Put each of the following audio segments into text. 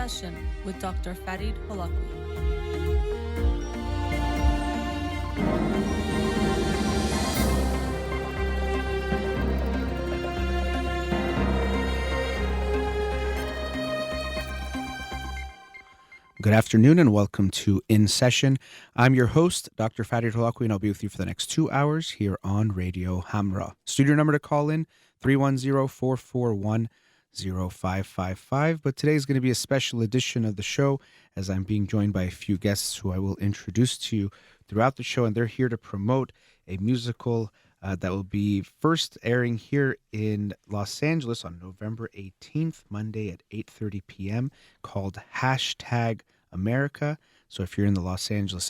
Session with Dr. Farid Holakouee. Good afternoon and welcome to In Session. I'm your host, Dr. Farid Holakouee, and I'll be with you for the next 2 hours here on Radio Hamra. Studio number to call in, 310-441-0555. But today is going to be a special edition of the show as I'm being joined by a few guests who I will introduce to you throughout the show, and they're here to promote a musical that will be first airing here in Los Angeles on November 18th, Monday at 8:30 p.m., called #America. So if you're in the Los Angeles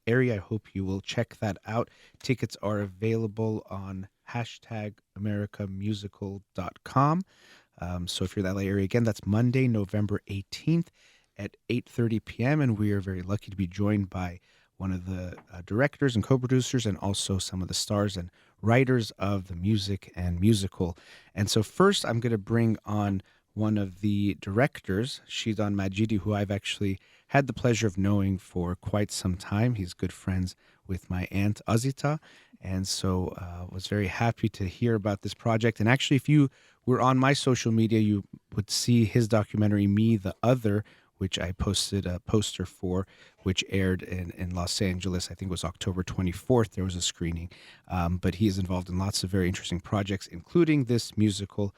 area, I hope you will check that out. Tickets are available on #AmericaMusical.com. So if you're in that area, again, that's Monday, November 18th at 8:30 p.m. And we are very lucky to be joined by one of the directors and co-producers and also some of the stars and writers of the music and musical. And so first I'm going to bring on one of the directors, Shidan Majidi, who I've actually had the pleasure of knowing for quite some time. He's good friends with my aunt Azita, and so was very happy to hear about this project. And actually, if you were on my social media, you would see his documentary, Me the Other, which I posted a poster for, which aired in Los Angeles. I think it was October 24th. There was a screening. But he is involved in lots of very interesting projects, including this musical,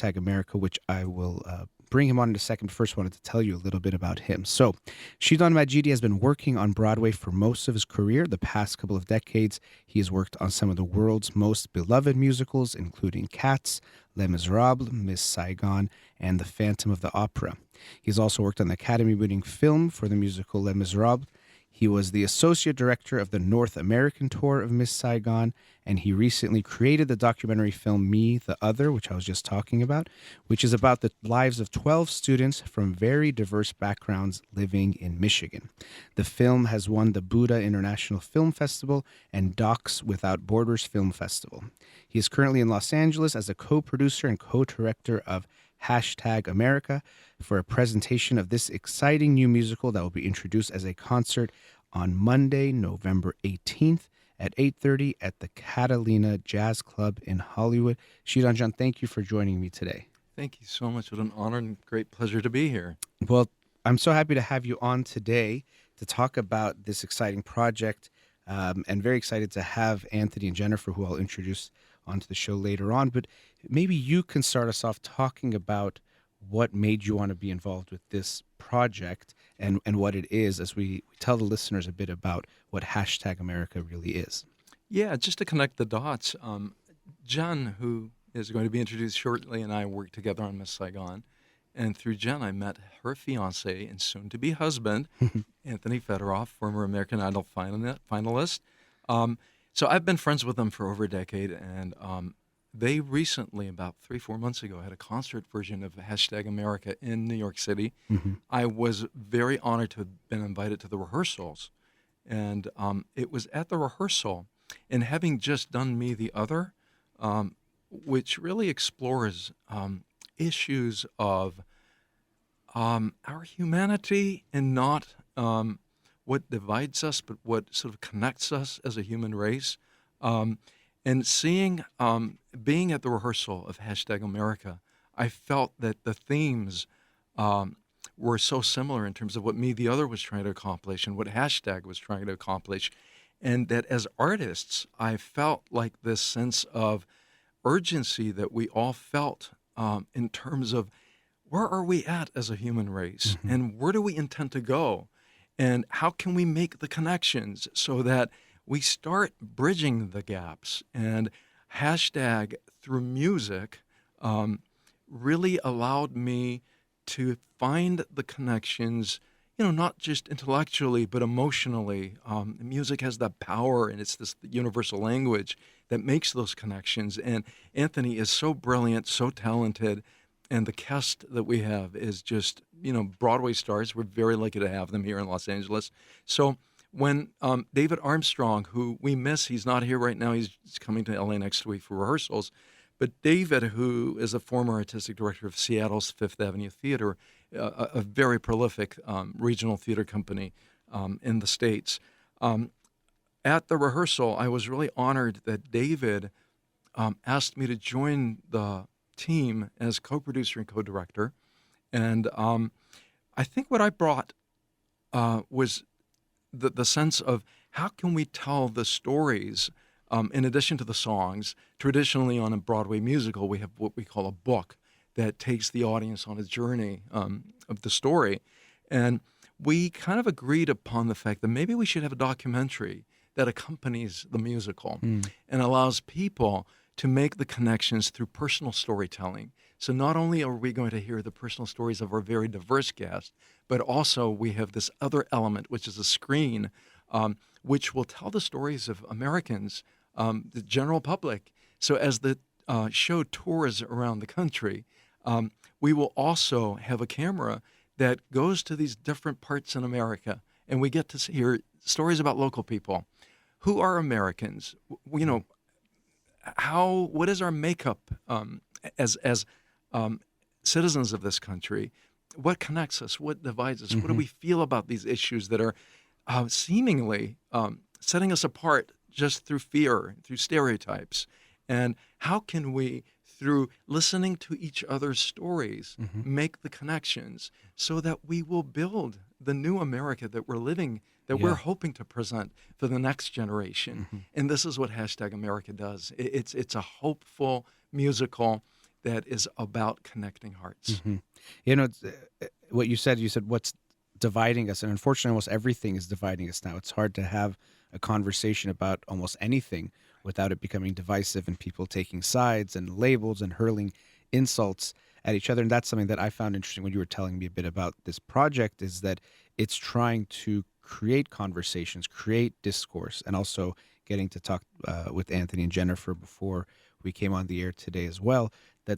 #America, which I will bring him on in a second. First, wanted to tell you a little bit about him. So, Shidan Majidi has been working on Broadway for most of his career. The past couple of decades, he has worked on some of the world's most beloved musicals, including Cats, Les Miserables, Miss Saigon, and The Phantom of the Opera. He's also worked on the Academy-winning film for the musical Les Miserables. He was the associate director of the North American tour of Miss Saigon, and he recently created the documentary film Me the Other, which I was just talking about, which is about the lives of 12 students from very diverse backgrounds living in Michigan. The film has won the Buddha International Film Festival and Docs Without Borders Film Festival. He is currently in Los Angeles as a co-producer and co-director of #America for a presentation of this exciting new musical that will be introduced as a concert on Monday, November 18th at 8:30 at the Catalina Jazz Club in Hollywood. Shidan, thank you for joining me today. Thank you so much. What an honor and great pleasure to be here. Well, I'm so happy to have you on today to talk about this exciting project, and very excited to have Anthony and Jennifer, who I'll introduce onto the show later on. But maybe you can start us off talking about what made you want to be involved with this project and what it is, as we tell the listeners a bit about what #America really is. Yeah, just to connect the dots, Jen, who is going to be introduced shortly, and I worked together on Miss Saigon. And through Jen, I met her fiance and soon-to-be husband, Anthony Federov, former American Idol finalist. So I've been friends with them for over a decade, and they recently, about 3-4 months ago, had a concert version of #America in New York City. Mm-hmm. I was very honored to have been invited to the rehearsals, and it was at the rehearsal, and having just done Me the Other, which really explores issues of our humanity and not what divides us, but what sort of connects us as a human race. And seeing, being at the rehearsal of #America, I felt that the themes were so similar in terms of what Me the Other was trying to accomplish and what # was trying to accomplish. And that as artists, I felt like this sense of urgency that we all felt in terms of where are we at as a human race, Mm-hmm. and where do we intend to go, and how can we make the connections so that we start bridging the gaps. And # through music really allowed me to find the connections, not just intellectually, but emotionally. Music has that power, and it's this universal language that makes those connections. And Anthony is so brilliant, so talented, and the cast that we have is just, Broadway stars. We're very lucky to have them here in Los Angeles. So when David Armstrong, who we miss, he's not here right now, he's coming to LA next week for rehearsals, but David, who is a former artistic director of Seattle's Fifth Avenue Theater, a very prolific regional theater company in the States. At the rehearsal, I was really honored that David asked me to join the team as co-producer and co-director. And I think what I brought was the sense of how can we tell the stories in addition to the songs. Traditionally on a Broadway musical, we have what we call a book that takes the audience on a journey of the story. And we kind of agreed upon the fact that maybe we should have a documentary that accompanies the musical and allows people to make the connections through personal storytelling. So not only are we going to hear the personal stories of our very diverse guests, but also we have this other element, which is a screen, which will tell the stories of Americans, the general public. So as the show tours around the country, we will also have a camera that goes to these different parts in America, and we get to hear stories about local people. Who are Americans? You know, what is our makeup as citizens of this country? What connects us? What divides us? What do we feel about these issues that are seemingly setting us apart just through fear, through stereotypes? And how can we, through listening to each other's stories, make the connections so that we will build the new America that we're living, that we're hoping to present for the next generation? And this is what #America does. It's a hopeful musical that is about connecting hearts. You know, what you said what's dividing us, and unfortunately almost everything is dividing us now. It's hard to have a conversation about almost anything without it becoming divisive and people taking sides and labels and hurling insults at each other. And that's something that I found interesting when you were telling me a bit about this project, is that it's trying to create conversations, create discourse, and also getting to talk with Anthony and Jennifer before we came on the air today as well,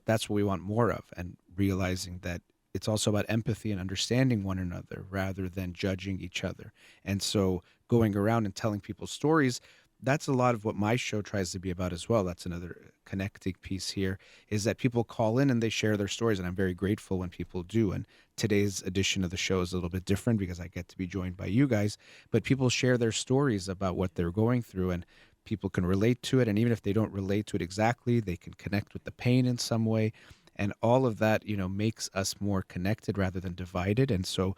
that's what we want more of, and realizing that it's also about empathy and understanding one another rather than judging each other. And so going around and telling people stories, that's a lot of what my show tries to be about as well. That's another connecting piece here, is that people call in and they share their stories, and I'm very grateful when people do. And today's edition of the show is a little bit different because I get to be joined by you guys, but people share their stories about what they're going through, and people can relate to it. And even if they don't relate to it exactly, they can connect with the pain in some way. And all of that, makes us more connected rather than divided. And so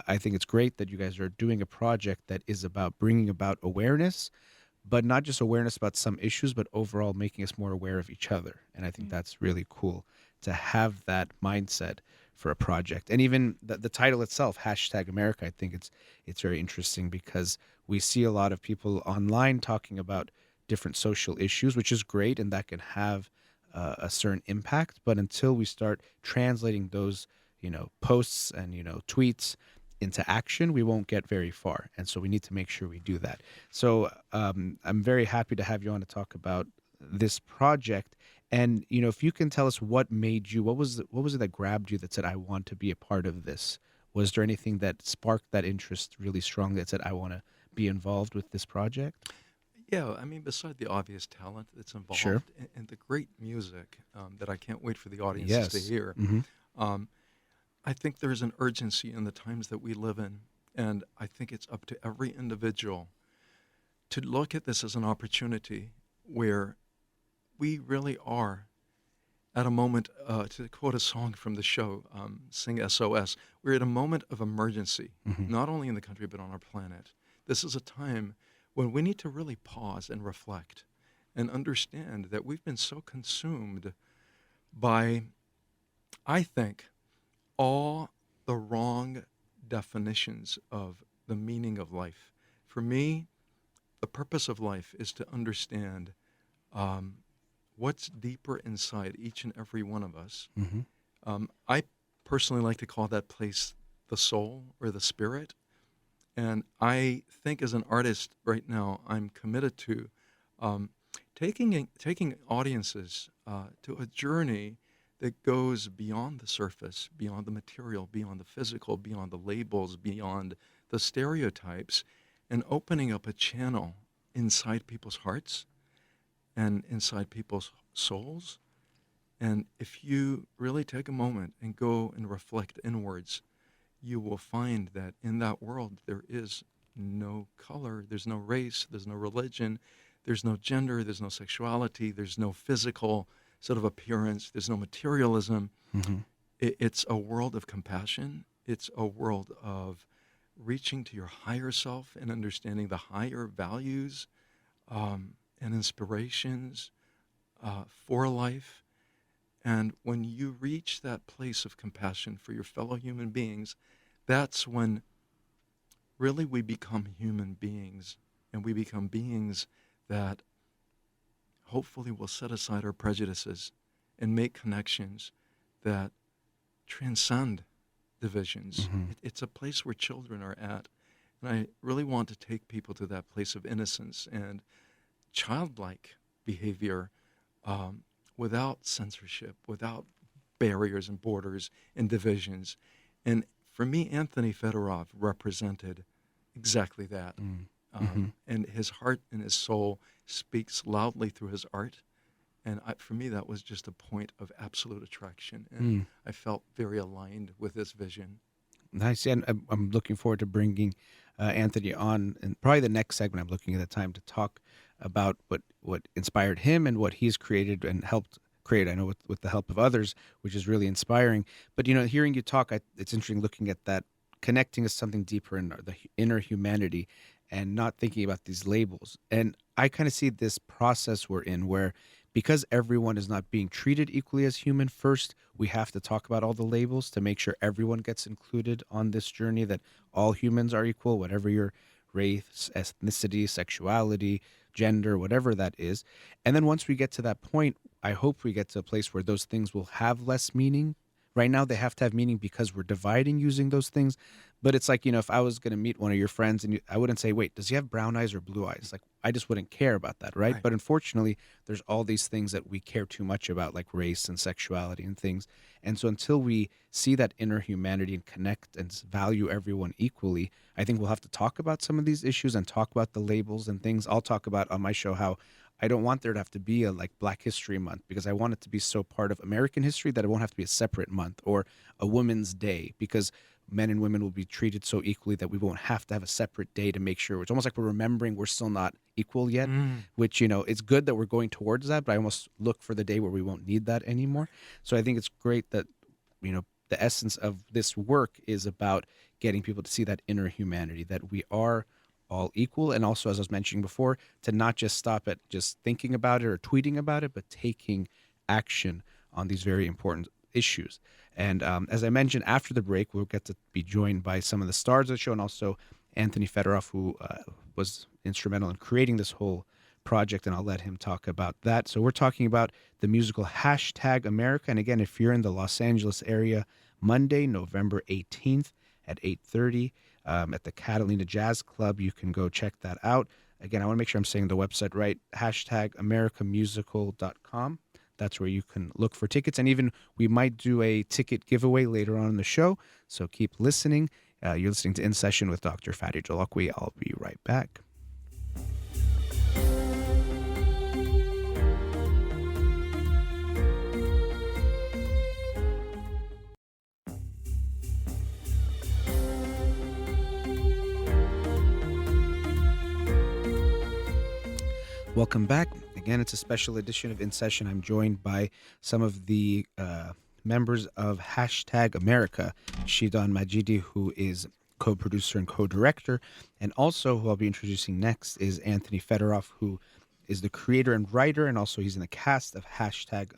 I think it's great that you guys are doing a project that is about bringing about awareness, but not just awareness about some issues, but overall making us more aware of each other. And I think that's really cool to have that mindset for a project. And even the title itself, #America, I think it's very interesting because we see a lot of people online talking about different social issues, which is great, and that can have a certain impact. But until we start translating those, posts and, tweets into action, we won't get very far. And so we need to make sure we do that. So I'm very happy to have you on to talk about this project. And, if you can tell us what made you, what was it that grabbed you that said, I want to be a part of this? Was there anything that sparked that interest really strongly that said, I want to be involved with this project? Yeah, I mean, beside the obvious talent that's involved, Sure. and the great music that I can't wait for the audiences to hear, I think there's an urgency in the times that we live in, and I think it's up to every individual to look at this as an opportunity where we really are at a moment, to quote a song from the show, Sing SOS, we're at a moment of emergency, not only in the country but on our planet. This is a time when we need to really pause and reflect and understand that we've been so consumed by, I think, all the wrong definitions of the meaning of life. For me, the purpose of life is to understand what's deeper inside each and every one of us. I personally like to call that place the soul or the spirit. And I think as an artist right now, I'm committed to taking audiences to a journey that goes beyond the surface, beyond the material, beyond the physical, beyond the labels, beyond the stereotypes, and opening up a channel inside people's hearts and inside people's souls And if you really take a moment and go and reflect inwards, you will find that in that world there is no color, there's no race, there's no religion, there's no gender, there's no sexuality, there's no physical sort of appearance, there's no materialism. Hmm. It's a world of compassion. It's a world of reaching to your higher self and understanding the higher values and inspirations for life. And when you reach that place of compassion for your fellow human beings, that's when really we become human beings, and we become beings that hopefully will set aside our prejudices and make connections that transcend divisions. Hmm. It's a place where children are at. And I really want to take people to that place of innocence and childlike behavior without censorship, without barriers and borders and divisions. And for me, Anthony Federov represented exactly that. Hmm. And his heart and his soul speaks loudly through his art. And for me, that was just a point of absolute attraction. And Mm. I felt very aligned with this vision. Nice. Yeah, and I'm looking forward to bringing Anthony on, and probably the next segment. I'm looking at the time to talk about what inspired him and what he's created and helped create. I know with the help of others, which is really inspiring. But hearing you talk, it's interesting looking at that, connecting to something deeper in the inner humanity, and not thinking about these labels. And I kind of see this process we're in, where because everyone is not being treated equally as human, first we have to talk about all the labels to make sure everyone gets included on this journey, that all humans are equal, whatever your race, ethnicity, sexuality, gender, whatever that is. And then once we get to that point, I hope we get to a place where those things will have less meaning. Right now, they have to have meaning because we're dividing using those things. But it's like, if I was going to meet one of your friends and I wouldn't say, wait, does he have brown eyes or blue eyes? Like, I just wouldn't care about that, right? Right. But unfortunately, there's all these things that we care too much about, like race and sexuality and things. And so until we see that inner humanity and connect and value everyone equally, I think we'll have to talk about some of these issues and talk about the labels and things. I'll talk about on my show how I don't want there to have to be a like Black History Month, because I want it to be so part of American history that it won't have to be a separate month, or a Women's Day, because men and women will be treated so equally that we won't have to have a separate day to make sure. It's almost like we're remembering we're still not equal yet, which, it's good that we're going towards that, but I almost look for the day where we won't need that anymore. So I think it's great that, the essence of this work is about getting people to see that inner humanity, that we are all equal. And also, as I was mentioning before, to not just stop at just thinking about it or tweeting about it, but taking action on these very important issues. And as I mentioned, after the break, we'll get to be joined by some of the stars of the show, and also Anthony Federov, who was instrumental in creating this whole project, and I'll let him talk about that. So we're talking about the musical #America. And again, if you're in the Los Angeles area, Monday, November 18th at 8:30 at the Catalina Jazz Club, you can go check that out. Again, I want to make sure I'm saying the website right, #AmericaMusical.com. That's where you can look for tickets. And even we might do a ticket giveaway later on in the show. So keep listening. You're listening to In Session with Dr. Farid Holakouee. I'll be right back. Welcome back. Again, it's a special edition of In Session. I'm joined by some of the members of #America, Shidan Majidi, who is co-producer and co-director, and also who I'll be introducing next is Anthony Federov, who is the creator and writer, and also he's in the cast of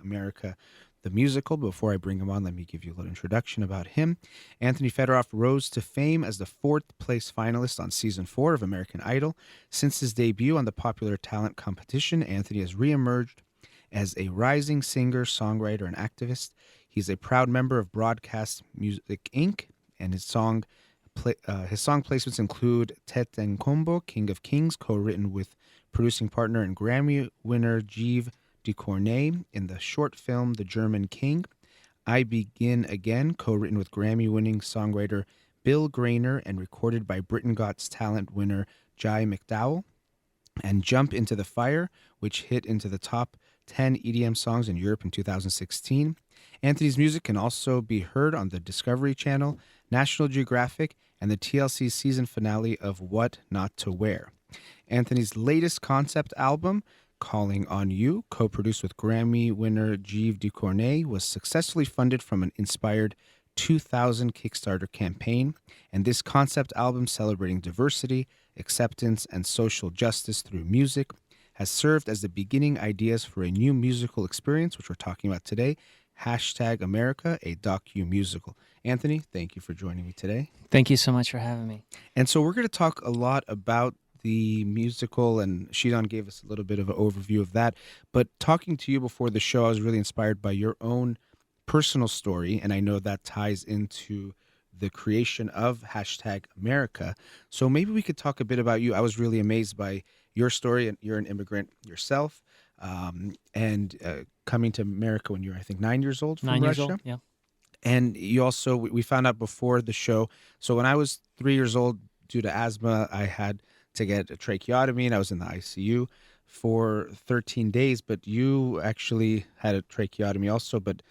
#America, the musical. Before I bring him on, let me give you a little introduction about him. Anthony Federov rose to fame as the 4th place finalist on season 4 of American Idol. Since his debut on the popular talent competition, Anthony has reemerged as a rising singer, songwriter, and activist. He's a proud member of Broadcast Music Inc., and his song placements include Tete Combo, King of Kings, co-written with producing partner and Grammy winner Jeeve DeCornay, in the short film The German King, I Begin Again, co-written with Grammy-winning songwriter Bill Grainer and recorded by Britain Got Talent winner Jai McDowell, and Jump Into the Fire, which hit into the top 10 EDM songs in Europe in 2016. Anthony's music can also be heard on the Discovery Channel, National Geographic, and the TLC season finale of What Not to Wear. Anthony's latest concept album, Calling on You, co-produced with Grammy winner Jeeves Ducournay, was successfully funded from an inspired 2000 Kickstarter campaign, and this concept album celebrating diversity, acceptance, and social justice through music has served as the beginning ideas for a new musical experience, which we're talking about today, #America, a docu-musical. Anthony, thank you for joining me today. Thank you so much for having me. And so we're going to talk a lot about the musical, and Shidan gave us a little bit of an overview of that. But talking to you before the show, I was really inspired by your own personal story, and I know that ties into the creation of #America. So maybe we could talk a bit about you. I was really amazed by your story, and you're an immigrant yourself, and coming to America when you were, I think, 9 years old from 9 years Russia. old, yeah. And you also, we found out before the show, so when I was 3 years old, due to asthma, I had to get a tracheotomy, and I was in the ICU for 13 days, but you actually had a tracheotomy also, but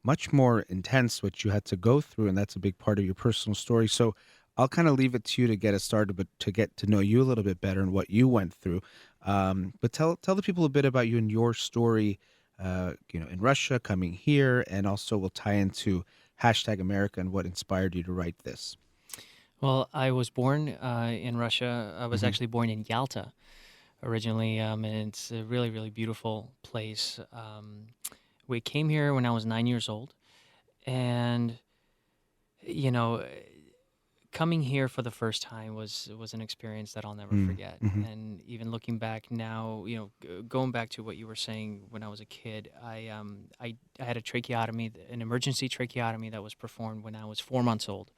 much more intense, what you had to go through, and that's a big part of your personal story. So I'll kind of leave it to you to get us started, but to get to know you a little bit better and what you went through. But tell the people a bit about you and your story, in Russia, coming here, and also we'll tie into #America and what inspired you to write this. Well, I was born in Russia. I was actually born in Yalta originally, and it's a really, really beautiful place. We came here when I was 9 years old, and coming here for the first time was an experience that I'll never forget. And even looking back now, going back to what you were saying when I was a kid, I had a tracheotomy, an emergency tracheotomy that was performed when I was 4 months old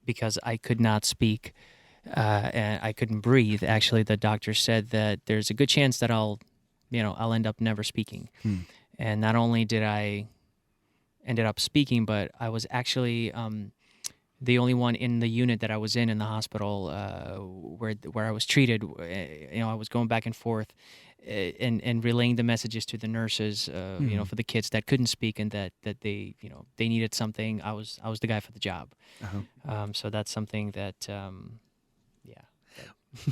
because I could not speak and I couldn't breathe. Actually, the doctor said that there's a good chance that I'll end up never speaking. And not only did I ended up speaking, but I was actually the only one in the unit that I was in the hospital where I was treated. I was going back and forth and relaying the messages to the nurses, for the kids that couldn't speak and that they needed something. I was the guy for the job. So that's something that,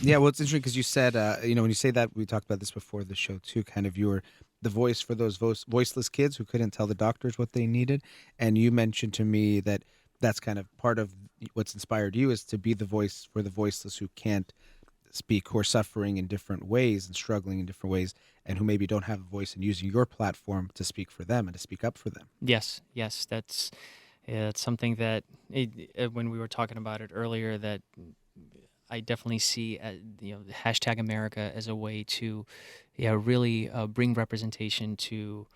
Yeah, well, it's interesting because you said, when you say that, we talked about this before the show too, kind of you were the voice for those voiceless kids who couldn't tell the doctors what they needed. And you mentioned to me that that's kind of part of what's inspired you is to be the voice for the voiceless who can't speak, who are suffering in different ways and struggling in different ways, and who maybe don't have a voice, and using your platform to speak for them and to speak up for them. Yes, that's something that when we were talking about it earlier, that I definitely see the #America as a way to really bring representation to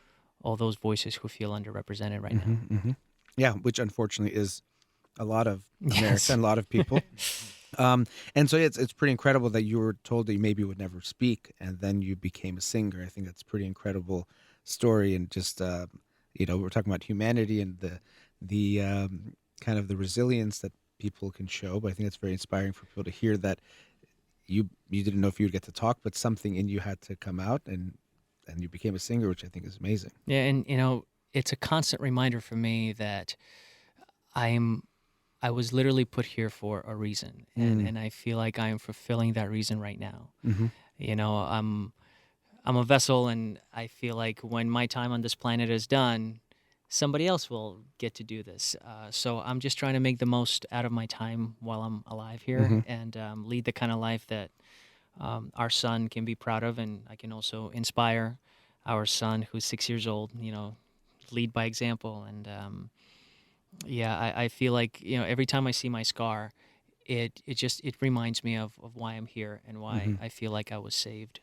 all those voices who feel underrepresented right now. Yeah, which unfortunately is a lot of America Yes. and a lot of people. And so it's pretty incredible that you were told that you maybe would never speak, and then you became a singer. I think that's a pretty incredible story, and just we're talking about humanity and the kind of the resilience that people can show. But I think it's very inspiring for people to hear that you didn't know if you would get to talk, but something in you had to come out, and you became a singer, which I think is amazing. Yeah, and it's a constant reminder for me that I was literally put here for a reason, and I feel like I am fulfilling that reason right now. I'm a vessel, and I feel like when my time on this planet is done, somebody else will get to do this. So I'm just trying to make the most out of my time while I'm alive here, and lead the kind of life that our son can be proud of, and I can also inspire our son, who's 6 years old. Lead by example. And I feel like every time I see my scar, it reminds me of why I'm here and why I feel like I was saved.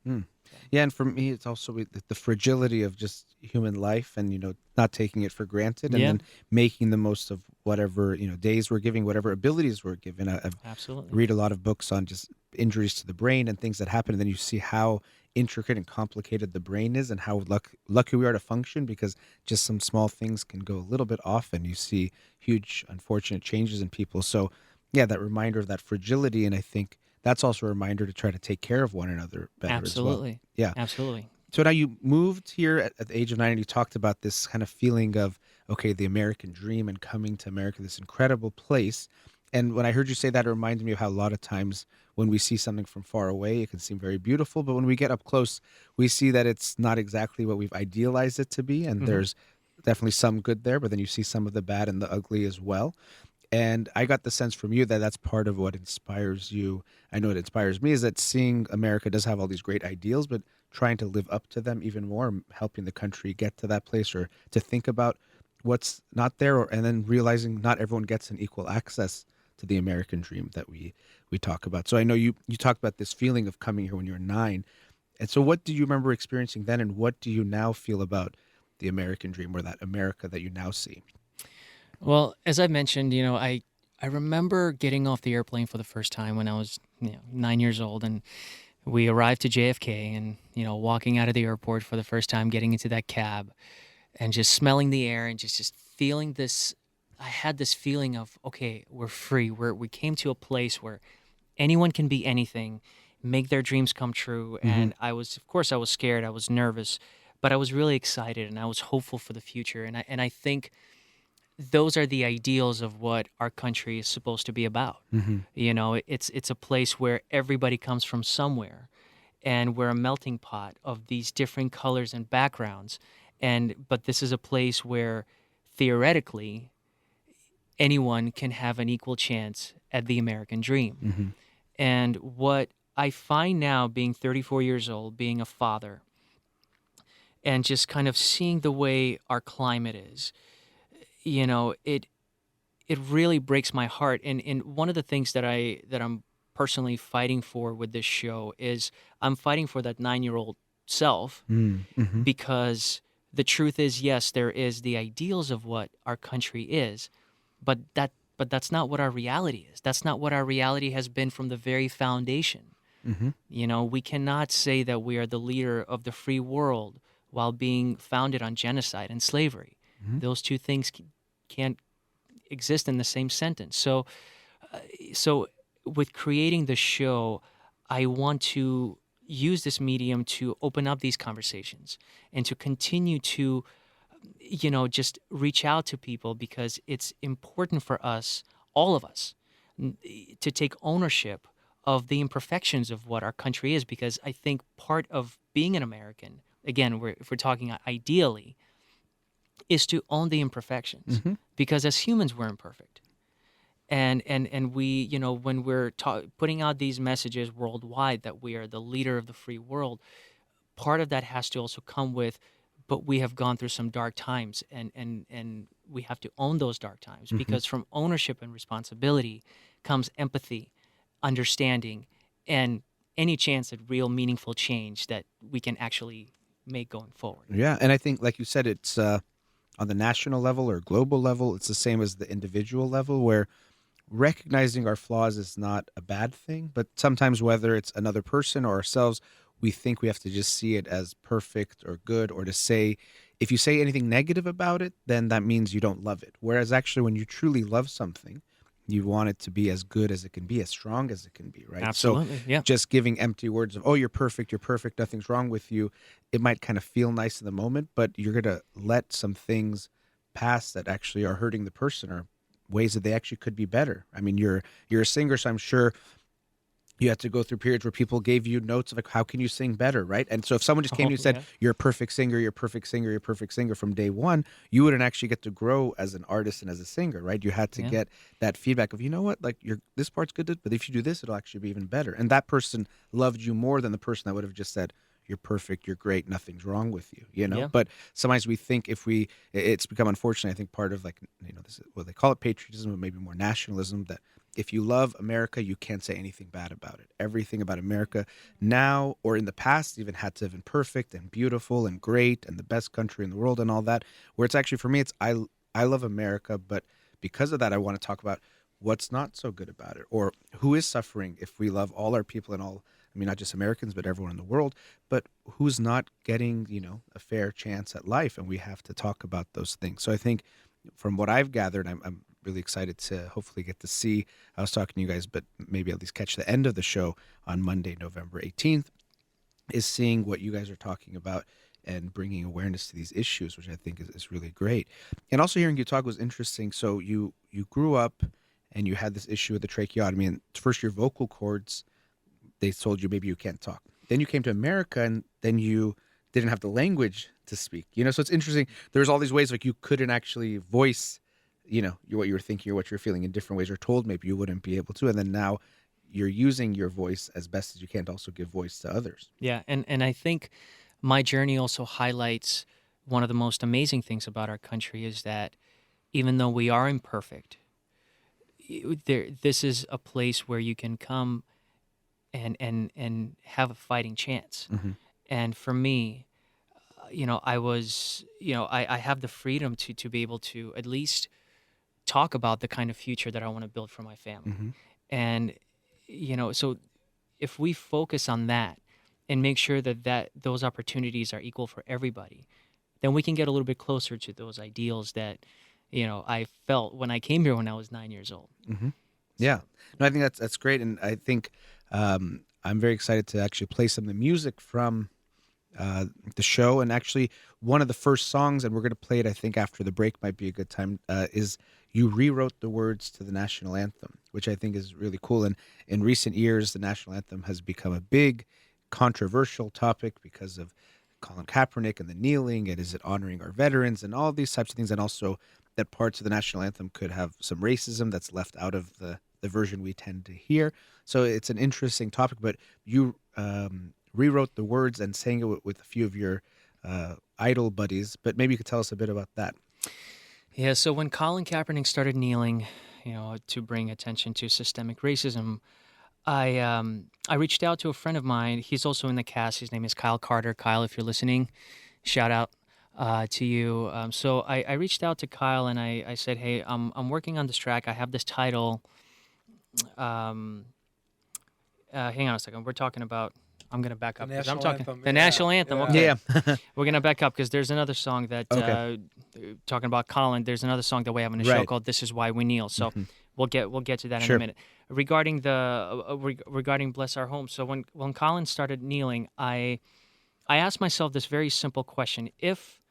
Yeah, and for me, it's also the fragility of just human life, and not taking it for granted, and then making the most of whatever days we're giving, whatever abilities we're given. I've Absolutely. read a lot of books on just injuries to the brain and things that happen, and then you see how intricate and complicated the brain is, and how lucky we are to function, because just some small things can go a little bit off, and you see huge unfortunate changes in people. So yeah, that reminder of that fragility, and I think that's also a reminder to try to take care of one another better. Absolutely. As well. Yeah. Absolutely. So now you moved here at the age of 9, and you talked about this kind of feeling of, okay, the American dream and coming to America, this incredible place. And when I heard you say that, it reminded me of how a lot of times when we see something from far away, it can seem very beautiful. But when we get up close, we see that it's not exactly what we've idealized it to be. And Hmm. there's definitely some good there, but then you see some of the bad and the ugly as well. And I got the sense from you that that's part of what inspires you. I know it inspires me is that seeing America does have all these great ideals, but trying to live up to them even more, helping the country get to that place or to think about what's not there, and then realizing not everyone gets an equal access to the American dream that we talk about. So I know you talked about this feeling of coming here when you were 9. And so what do you remember experiencing then, and what do you now feel about the American dream or that America that you now see? Well, as I mentioned, I remember getting off the airplane for the first time when I was 9 years old, and we arrived to JFK, and walking out of the airport for the first time, getting into that cab, and just smelling the air, and just feeling this. I had this feeling of, okay, we're free. We came to a place where anyone can be anything, make their dreams come true. Mm-hmm. And of course, I was scared. I was nervous, but I was really excited, and I was hopeful for the future. And I think those are the ideals of what our country is supposed to be about. Mm-hmm. It's a place where everybody comes from somewhere, and we're a melting pot of these different colors and backgrounds. But this is a place where theoretically anyone can have an equal chance at the American dream. Mm-hmm. And what I find now, being 34 years old, being a father, and just kind of seeing the way our climate is, it really breaks my heart. And one of the things that I'm personally fighting for with this show is I'm fighting for that 9-year-old self, Mm-hmm. because the truth is, yes, there is the ideals of what our country is, but that's not what our reality is. That's not what our reality has been from the very foundation. Mm-hmm. We cannot say that we are the leader of the free world while being founded on genocide and slavery. Mm-hmm. Those two things can't exist in the same sentence. So with creating the show, I want to use this medium to open up these conversations and to continue to, just reach out to people, because it's important for us, all of us, to take ownership of the imperfections of what our country is, because I think part of being an American, again, if we're talking ideally, is to own the imperfections, Mm-hmm. because as humans we're imperfect, and we, when we're putting out these messages worldwide that we are the leader of the free world, part of that has to also come with, but we have gone through some dark times, and we have to own those dark times, Mm-hmm. because from ownership and responsibility comes empathy, understanding, and any chance at real meaningful change that we can actually make going forward. Yeah, and I think, like you said, it's on the national level or global level, it's the same as the individual level, where recognizing our flaws is not a bad thing, but sometimes whether it's another person or ourselves, we think we have to just see it as perfect or good, or to say, if you say anything negative about it, then that means you don't love it. Whereas actually, when you truly love something, you want it to be as good as it can be, as strong as it can be, right? So Absolutely, yeah. just giving empty words of, oh, you're perfect, nothing's wrong with you, it might kind of feel nice in the moment, but you're going to let some things pass that actually are hurting the person, or ways that they actually could be better. I mean, you're a singer, so I'm sure you had to go through periods where people gave you notes of like, how can you sing better, right? And so if someone just came to you and said, Yeah. you're a perfect singer, you're a perfect singer, you're a perfect singer from day one, you wouldn't actually get to grow as an artist and as a singer, right? You had to Yeah. get that feedback of, like this part's good, but if you do this, it'll actually be even better. And that person loved you more than the person that would have just said, you're perfect, you're great, nothing's wrong with you, Yeah. But sometimes we think it's become, unfortunately, I think part of, like, this is what they call it, patriotism, or maybe more nationalism, that if you love America, you can't say anything bad about it. Everything about America now or in the past even had to have been perfect and beautiful and great and the best country in the world and all that. Where it's actually, for me, it's I love America, but because of that, I want to talk about what's not so good about it, or who is suffering if we love all our people and all. I mean, not just Americans, but everyone in the world, but who's not getting, a fair chance at life. And we have to talk about those things. So I think from what I've gathered, I'm really excited to hopefully get to see. I was talking to you guys, but maybe at least catch the end of the show on Monday, November 18th. is seeing what you guys are talking about and bringing awareness to these issues, which I think is really great. And also hearing you talk was interesting. So you grew up and you had this issue with the tracheotomy, and first your vocal cords, they told you maybe you can't talk. Then you came to America, and then you didn't have the language to speak. So it's interesting. There's all these ways like you couldn't actually voice, what you were thinking or what you're feeling in different ways, or told maybe you wouldn't be able to. And then now you're using your voice as best as you can to also give voice to others. Yeah, and I think my journey also highlights one of the most amazing things about our country is that even though we are imperfect, this is a place where you can come and have a fighting chance. Mm-hmm. And for me, I have the freedom to be able to at least talk about the kind of future that I want to build for my family. Mm-hmm. And, so if we focus on that and make sure that those opportunities are equal for everybody, then we can get a little bit closer to those ideals that, I felt when I came here when I was 9 years old. Mm-hmm. Yeah. No, I think that's great. And I think I'm very excited to actually play some of the music from the show. And actually one of the first songs, and we're going to play it, I think after the break might be a good time, is you rewrote the words to the national anthem, which I think is really cool. And in recent years, the national anthem has become a big controversial topic because of Colin Kaepernick and the kneeling, and is it honoring our veterans and all these types of things. And also that parts of the national anthem could have some racism that's left out of the version we tend to hear. So it's an interesting topic, but you rewrote the words and sang it with a few of your idol buddies, but maybe you could tell us a bit about that. Yeah, so when Colin Kaepernick started kneeling, to bring attention to systemic racism, I reached out to a friend of mine. He's also in the cast. His name is Kyle Carter. Kyle, if you're listening, shout out to you. So I reached out to Kyle and I said, hey, I'm working on this track. I have this title. Hang on a second. We're talking about. I'm going to back up because I'm talking the national anthem. Yeah. Okay, Yeah. we're going to back up because there's another song that talking about Colin. There's another song that we have on the show called "This Is Why We Kneel." So we'll get to that in a minute. Regarding regarding Bless Our Home. So when Colin started kneeling, I asked myself this very simple question: if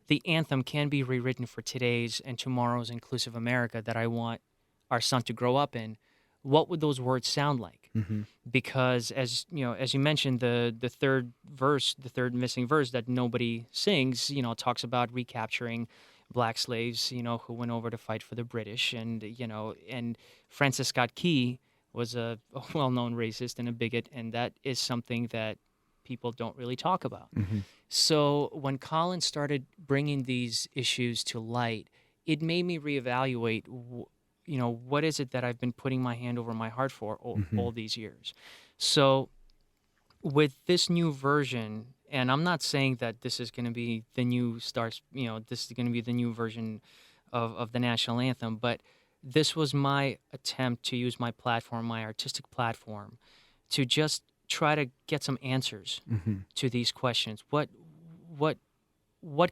the anthem can be rewritten for today's and tomorrow's inclusive America that I want our son to grow up in, what would those words sound like? Mm-hmm. Because as you mentioned, the third verse, the third missing verse that nobody sings, talks about recapturing black slaves, who went over to fight for the British, and Francis Scott Key was a well-known racist and a bigot, and that is something that people don't really talk about. Mm-hmm. So when Colin started bringing these issues to light, it made me reevaluate what is it that I've been putting my hand over my heart for all these years? So with this new version, and I'm not saying that this is going to be the new stars, this is going to be the new version of the national anthem, but this was my attempt to use my platform, my artistic platform, to just try to get some answers to these questions. What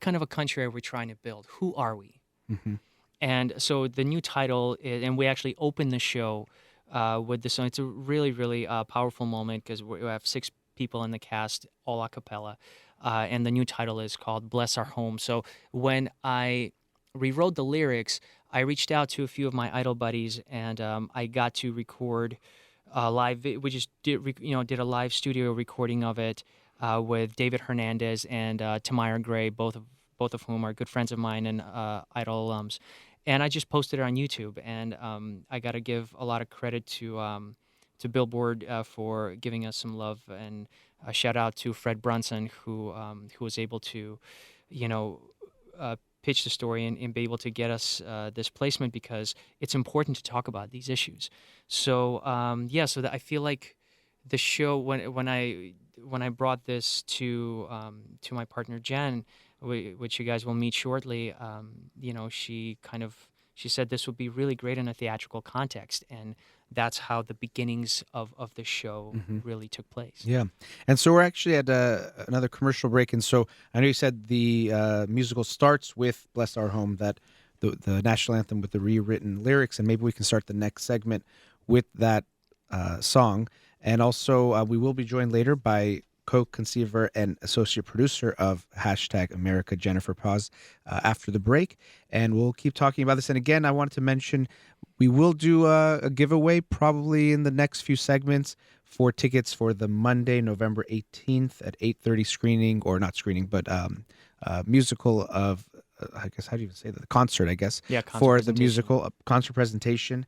kind of a country are we trying to build? Who are we? Mm-hmm. And so the new title, and we actually opened the show with this song. It's a really, really powerful moment because we have 6 people in the cast, all a cappella. And the new title is called Bless Our Home. So when I rewrote the lyrics, I reached out to a few of my idol buddies, and I got to record live. We just did a live studio recording of it with David Hernandez and Tamira Gray, both of whom are good friends of mine and idol alums. And I just posted it on YouTube, and I got to give a lot of credit to Billboard for giving us some love, and a shout out to Fred Brunson who was able to, pitch the story and be able to get us this placement because it's important to talk about these issues. So so that I feel like the show when I brought this to my partner Jen, which you guys will meet shortly, she said this would be really great in a theatrical context, and that's how the beginnings of the show really took place. Yeah. And so we're actually at another commercial break, and so I know you said the musical starts with Bless Our Home, that the national anthem with the rewritten lyrics, and maybe we can start the next segment with that song. And also we will be joined later by co-conceiver and associate producer of #America, Jennifer Paz, after the break. And we'll keep talking about this. And again, I wanted to mention we will do a giveaway probably in the next few segments for tickets for the Monday, November 18th at 8:30 screening, or not screening, but musical of, I guess, how do you even say that? The concert, I guess, Yeah, concert for the presentation. musical concert presentation.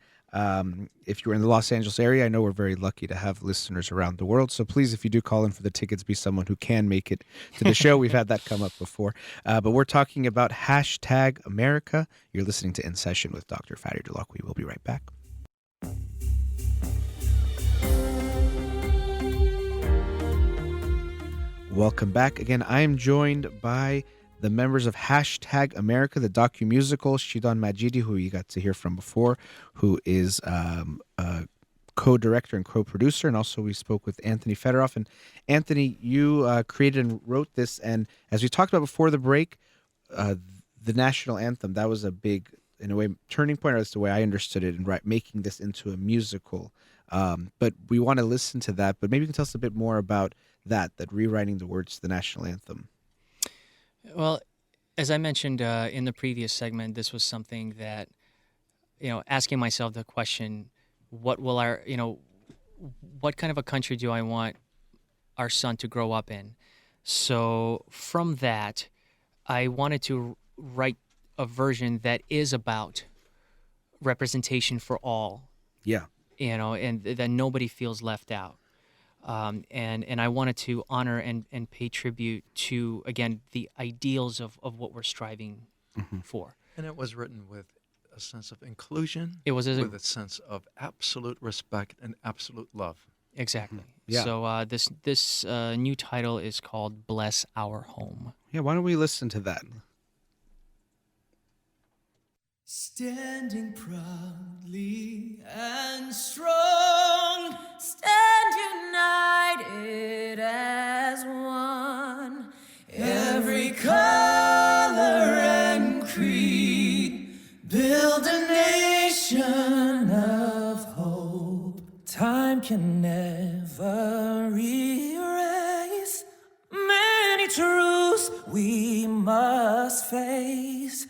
If you're in the Los Angeles area, I know we're very lucky to have listeners around the world. So please, if you do call in for the tickets, be someone who can make it to the show. We've had that come up before. But we're talking about #America. You're listening to In Session with Dr. Farid Holakouee. We'll be right back. Welcome back. Again, I am joined by the members of #America, the docu-musical, Shidan Majidi, who you got to hear from before, who is a co-director and co-producer, and also we spoke with Anthony Federov. And Anthony, you created and wrote this, and as we talked about before the break, the national anthem, that was a big, in a way, turning point, or that's the way I understood it, in making this into a musical. But we want to listen to that, but maybe you can tell us a bit more about that rewriting the words to the national anthem. Well, as I mentioned in the previous segment, this was something that, asking myself the question, what kind of a country do I want our son to grow up in? So from that, I wanted to write a version that is about representation for all. Yeah. And that nobody feels left out. And I wanted to honor and pay tribute to, again, the ideals of what we're striving for. And it was written with a sense of inclusion. It was with a sense of absolute respect and absolute love. Exactly. Yeah. So this new title is called Bless Our Home. Yeah, why don't we listen to that? Standing proudly and strong, stand united as one. Every color and creed, build a nation of hope. Time can never erase many truths we must face.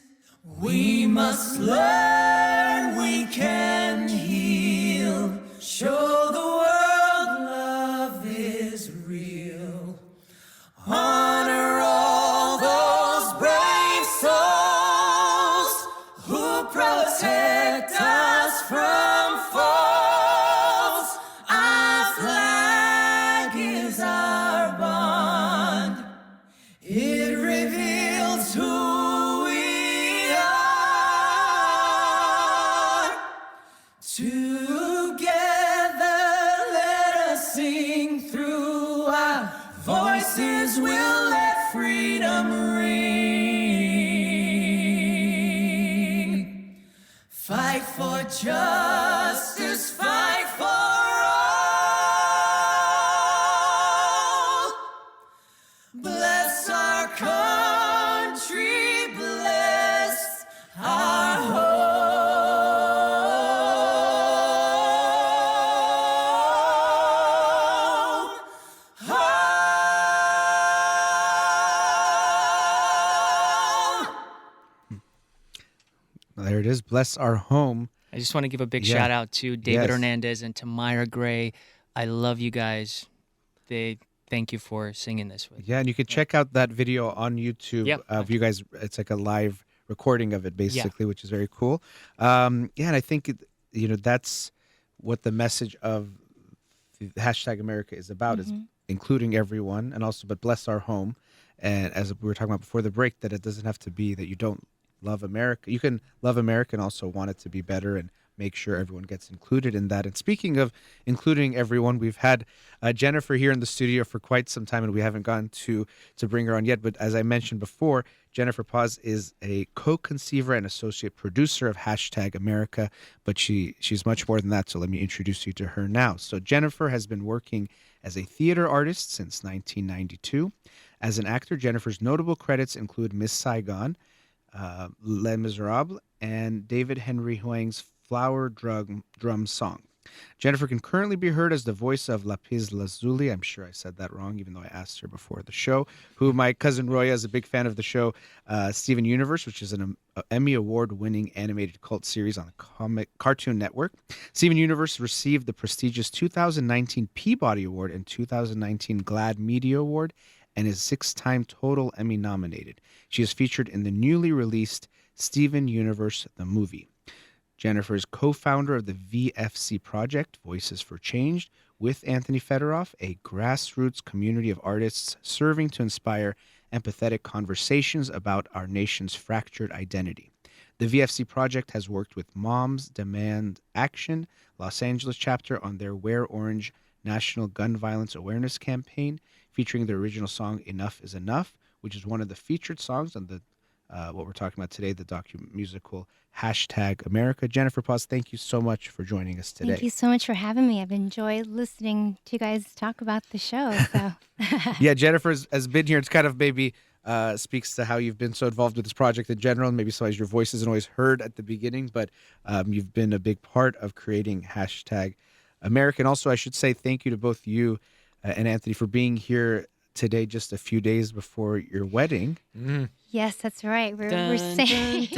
We must learn, we can heal, show the world love is real. Honor all those brave souls who protect us from foes. Our flag is our bond. It reveals who we are. Together, let us sing through. Our voices will let freedom ring. Fight for justice, fight for all. Bless our country, bless our home. There it is. Bless our home. I just want to give a big Yeah. shout out to David Yes. Hernandez and to Myra Gray. I love you guys. Thank you for singing this with me. Yeah, and you can check out that video on YouTube Yep. of you guys. It's like a live recording of it, basically, which is very cool. And I think that's what the message of the #America is about, is including everyone, and also, but bless our home. And as we were talking about before the break, that it doesn't have to be that you don't love America. You can love America and also want it to be better and make sure everyone gets included in that. And speaking of including everyone, we've had Jennifer here in the studio for quite some time, and we haven't gotten to bring her on yet. But as I mentioned before, Jennifer Paz is a co-conceiver and associate producer of #America, but she's much more than that. So let me introduce you to her now. So Jennifer has been working as a theater artist since 1992. As an actor, Jennifer's notable credits include Miss Saigon, Les Miserables, and David Henry Hwang's Flower Drum Song. Jennifer can currently be heard as the voice of Lapis Lazuli. I'm sure I said that wrong, even though I asked her before the show. Who my cousin Roya is a big fan of the show Steven Universe, which is an Emmy Award-winning animated cult series on the Cartoon Network. Steven Universe received the prestigious 2019 Peabody Award and 2019 GLAAD Media Award, and is 6-time total Emmy nominated. She is featured in the newly released Steven Universe, the movie. Jennifer is co-founder of the VFC Project, Voices for Change, with Anthony Federov, a grassroots community of artists serving to inspire empathetic conversations about our nation's fractured identity. The VFC Project has worked with Moms Demand Action, Los Angeles chapter, on their Wear Orange National Gun Violence Awareness Campaign, featuring the original song Enough is Enough, which is one of the featured songs on the what we're talking about today, the musical #America. Jennifer Paz, thank you so much for joining us today. Thank you so much for having me. I've enjoyed listening to you guys talk about the show. So. Yeah, Jennifer has been here. It's kind of maybe speaks to how you've been so involved with this project in general, and maybe sometimes your voice isn't always heard at the beginning, but you've been a big part of creating #America. And also, I should say thank you to both you and Anthony for being here today, just a few days before your wedding. Yes, that's right. We're saying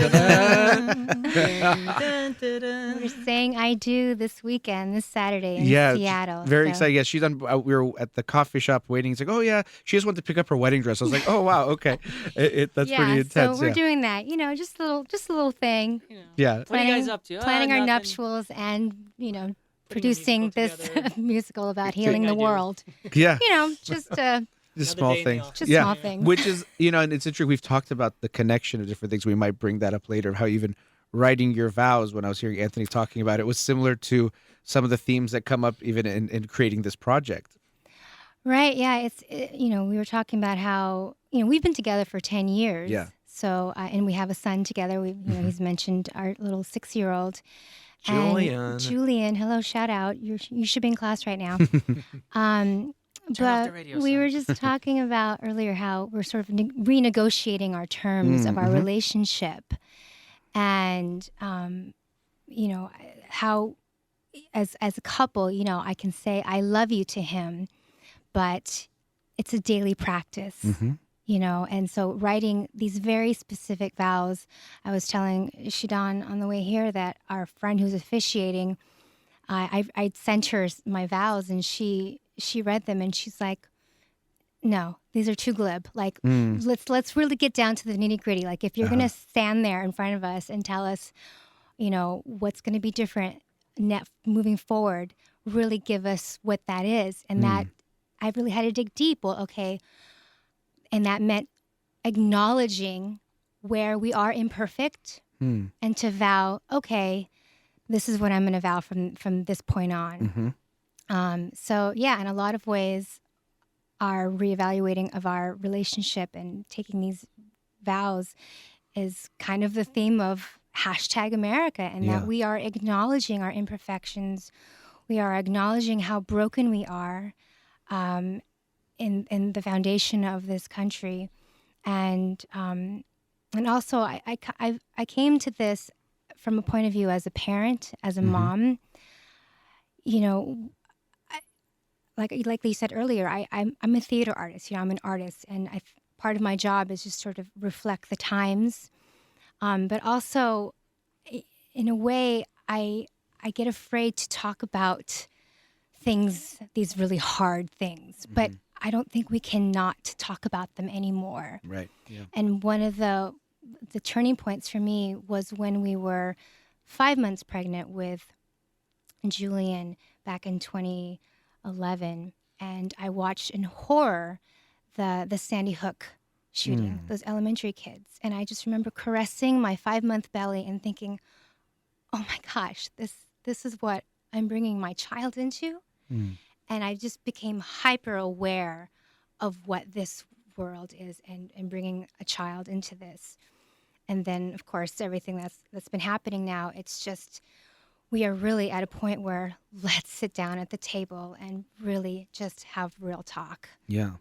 we're saying I do this weekend, this Saturday in Seattle. Very excited. Yeah, she's on. We were at the coffee shop waiting. It's like, oh yeah, she just wanted to pick up her wedding dress. I was like, oh wow, okay, that's pretty intense. So we're doing that. Just a little thing. Yeah. What are you guys up to? Planning our Nothing. nuptials and producing this musical about healing the world. Yeah. Just small things. Just small things. Which is, and it's interesting. We've talked about the connection of different things. We might bring that up later, how even writing your vows, when I was hearing Anthony talking about it, was similar to some of the themes that come up even in creating this project. Right. Yeah. We were talking about how, we've been together for 10 years. Yeah. So, and we have a son together. He's mentioned our little 6-year-old. Julian. Hello, shout out. You should be in class right now. Turn off But the radio, we son. were just talking about earlier how we're sort of renegotiating our terms of our relationship, and how as a couple, I can say I love you to him, but it's a daily practice. And so writing these very specific vows. I was telling Shidan on the way here that our friend who's officiating, I sent her my vows, and she read them, and she's like, no, these are too glib. Like, let's really get down to the nitty gritty. Like, if you're going to stand there in front of us and tell us, what's going to be different moving forward, really give us what that is. And that I really had to dig deep. Well, okay. And that meant acknowledging where we are imperfect and to vow, okay, this is what I'm going to vow from this point on. So yeah, in a lot of ways, our reevaluating of our relationship and taking these vows is kind of the theme of #America, and that we are acknowledging our imperfections. We are acknowledging how broken we are in the foundation of this country. And also I came to this from a point of view as a parent, as a mom. Like you said earlier, I'm a theater artist. I'm an artist, and part of my job is just sort of reflect the times. But also, in a way, I get afraid to talk about things, these really hard things. But I don't think we cannot talk about them anymore. Right. Yeah. And one of the turning points for me was when we were 5 months pregnant with Julian back in 2011, and I watched in horror the Sandy Hook shooting, those elementary kids. And I just remember caressing my 5-month belly and thinking, oh my gosh, this is what I'm bringing my child into. And I just became hyper aware of what this world is and bringing a child into this. And then, of course, everything that's been happening now, it's just, we are really at a point where let's sit down at the table and really just have real talk. Yeah.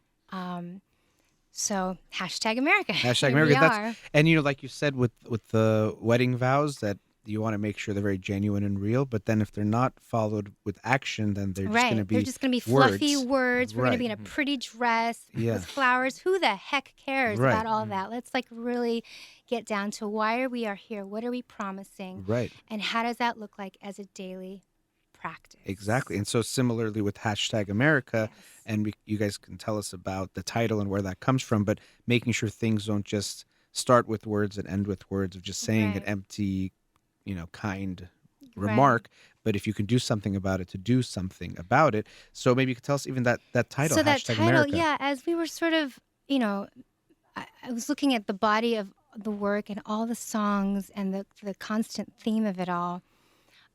So #America. #America. Here we are. And like you said with the wedding vows, that you want to make sure they're very genuine and real. But then if they're not followed with action, then they're just going to be They're just going to be fluffy words. words. We're going to Right. be in a pretty dress Yeah. with flowers. Who the heck cares Right. about all that? Let's like really get down to why we are here. What are we promising? Right. And how does that look like as a daily practice? Exactly. And so similarly with hashtag America, Yes. and you guys can tell us about the title and where that comes from, but making sure things don't just start with words and end with words of just saying an Right. empty, kind Right. remark, but if you can do something about it, to do something about it. So maybe you could tell us even that title, So that hashtag title, America. yeah, as we were sort of, I was looking at the body of the work and all the songs and the constant theme of it all.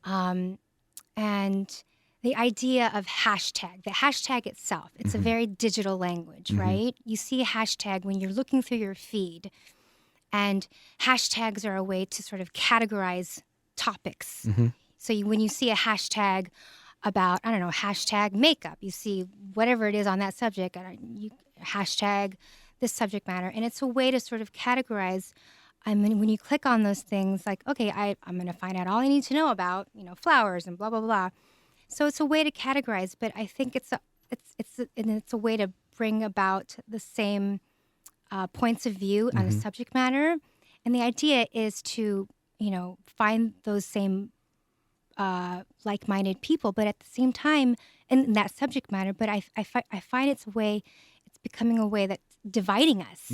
And the idea of hashtag, the hashtag itself, it's a very digital language, right? You see a hashtag when you're looking through your feed, and hashtags are a way to sort of categorize topics. So when you see a hashtag about, I don't know, hashtag makeup, you see whatever it is on that subject, you hashtag this subject matter, and it's a way to sort of categorize. I mean, when you click on those things, like, okay, I'm going to find out all I need to know about, flowers and blah blah blah. So it's a way to categorize, but I think it's a way to bring about the same points of view on a subject matter, and the idea is to find those same like-minded people, but at the same time in that subject matter. But I find it's becoming a way that's dividing us.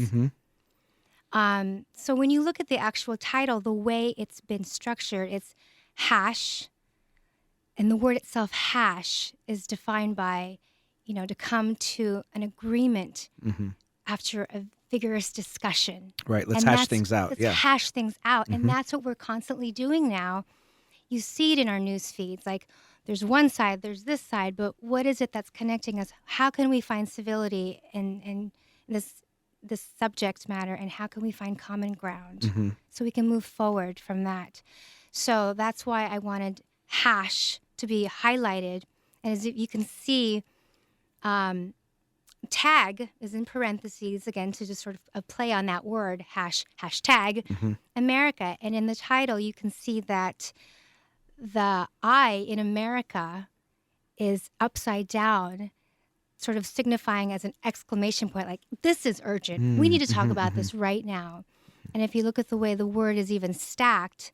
So when you look at the actual title, the way it's been structured, it's hash, and the word itself, hash, is defined by, to come to an agreement after a vigorous discussion. Right. Let's And hash that's- things out. Let's Yeah. hash things out. And that's what we're constantly doing now. You see it in our news feeds. Like, there's one side, there's this side, but what is it that's connecting us? How can we find civility in this subject matter, and how can we find common ground so we can move forward from that? So that's why I wanted hash to be highlighted. And as you can see, tag is in parentheses, again, to just sort of a play on that word, hashtag America. And in the title, you can see that the I in America is upside down, sort of signifying as an exclamation point, like, this is urgent. We need to talk about this right now. And if you look at the way the word is even stacked,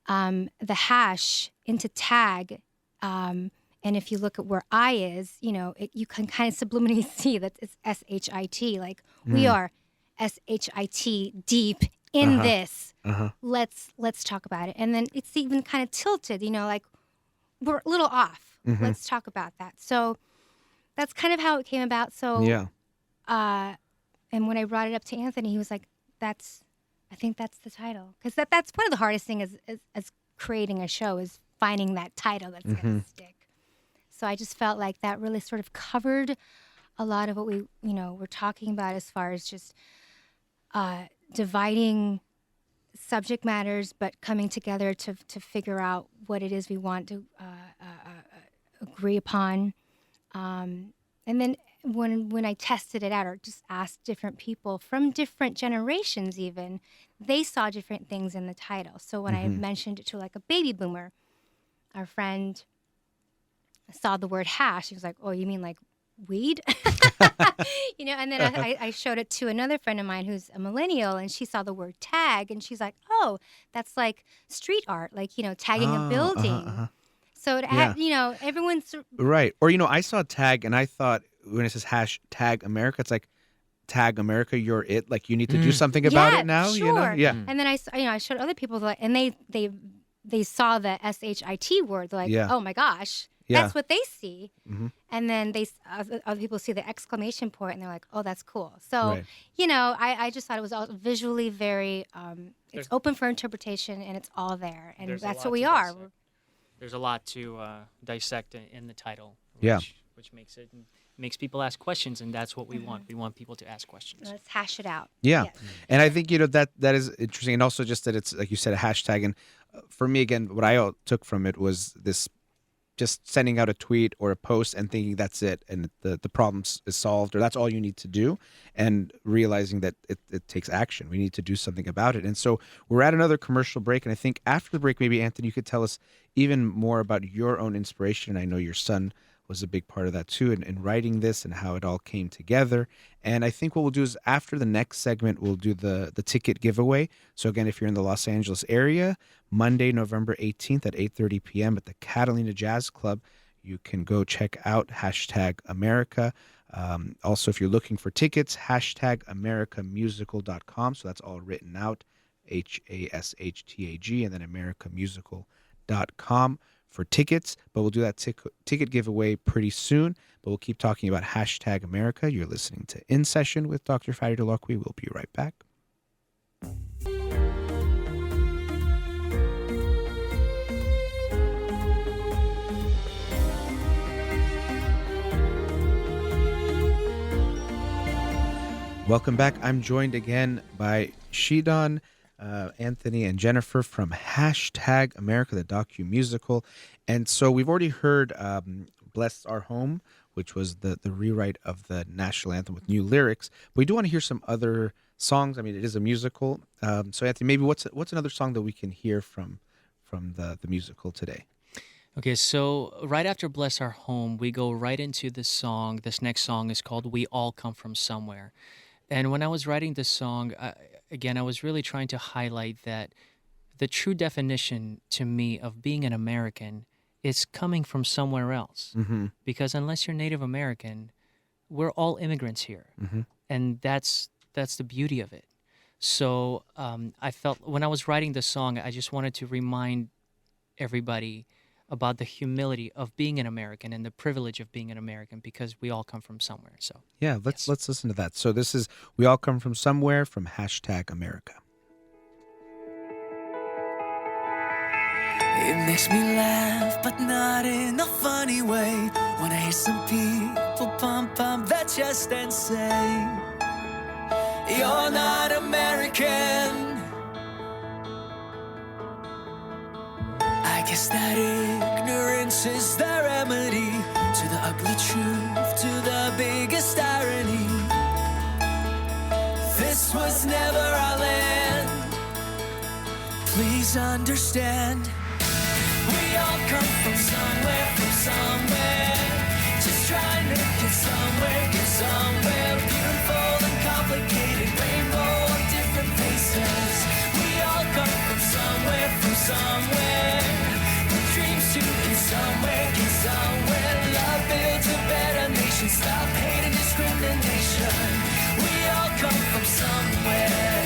the hash into tag, and if you look at where I is, you can kind of subliminally see that it's S-H-I-T, like we are S-H-I-T deep in this. Let's talk about it. And then it's even kind of tilted, like we're a little off. Let's talk about that. So that's kind of how it came about. So, Yeah. And when I brought it up to Anthony, he was like, I think that's the title. Because that's one of the hardest things as creating a show, is finding that title that's going to stick. So I just felt like that really sort of covered a lot of what we, were talking about as far as just dividing subject matters, but coming together to figure out what it is we want to agree upon. And then when I tested it out, or just asked different people from different generations even, they saw different things in the title. So when I mentioned it to like a baby boomer, our friend saw the word hash. He was like, oh, you mean like weed? And then I showed it to another friend of mine who's a millennial, and she saw the word tag, and she's like, oh, that's like street art, like, tagging a building. So it had, everyone's Right. Or, I saw tag and I thought when it says hashtag America, it's like, tag America, you're it. Like, you need to do something about it now, sure. Yeah. And then I showed other people, and they saw the S-H-I-T word. They're like, Yeah. oh my gosh, Yeah. that's what they see. And then other people see the exclamation point, and they're like, oh, that's cool. So, Right. I just thought it was all visually very, it's open for interpretation, and it's all there. And There's a that's lot what we to are. dissect. There's a lot to dissect in the title, Yeah. which makes people ask questions, and that's what we want. We want people to ask questions. Let's hash it out. Yeah. Yes. And I think, that is interesting. And also just that it's, like you said, a hashtag. And for me, again, what I took from it was this just sending out a tweet or a post and thinking that's it and the problem is solved or that's all you need to do, and realizing that it takes action. We need to do something about it. And so we're at another commercial break, and I think after the break, maybe Anthony, you could tell us even more about your own inspiration. I know your son was a big part of that too in writing this and how it all came together. And I think what we'll do is after the next segment, we'll do the ticket giveaway. So again, if you're in the Los Angeles area, Monday, November 18th at 8:30 p.m. at the Catalina Jazz Club, you can go check out #America. Also, if you're looking for tickets, #AmericaMusical.com. So that's all written out, HASHTAG, and then AmericaMusical.com for tickets. But we'll do that ticket giveaway pretty soon. But we'll keep talking about #America. You're listening to In Session with Dr. Farid Holakouee. We'll be right back. Welcome back. I'm joined again by Shidan, Anthony, and Jennifer from #America, the docu-musical. And so we've already heard Bless Our Home, which was the rewrite of the national anthem with new lyrics. But we do want to hear some other songs. I mean, it is a musical. So Anthony, maybe what's another song that we can hear from the musical today? Okay, so right after Bless Our Home, we go right into this song. This next song is called We All Come From Somewhere. And when I was writing this song, I was really trying to highlight that the true definition to me of being an American is coming from somewhere else. Mm-hmm. Because unless you're Native American, we're all immigrants here. Mm-hmm. And that's the beauty of it. So I felt when I was writing the song, I just wanted to remind everybody about the humility of being an American and the privilege of being an American, because we all come from somewhere. So yeah, let's listen to that. So this is We All Come From Somewhere from #America. It makes me laugh, but not in a funny way, when I hear some people pump their chest and say, you're not American. I guess that ignorance is the remedy to the ugly truth, to the biggest irony. This was never our land. Please understand. We all come from somewhere, just trying to get somewhere, beautiful and complicated, rainbow of different faces. We all come from somewhere, with dreams to get somewhere, love builds a better nation, stop hate and discrimination. We all come from somewhere.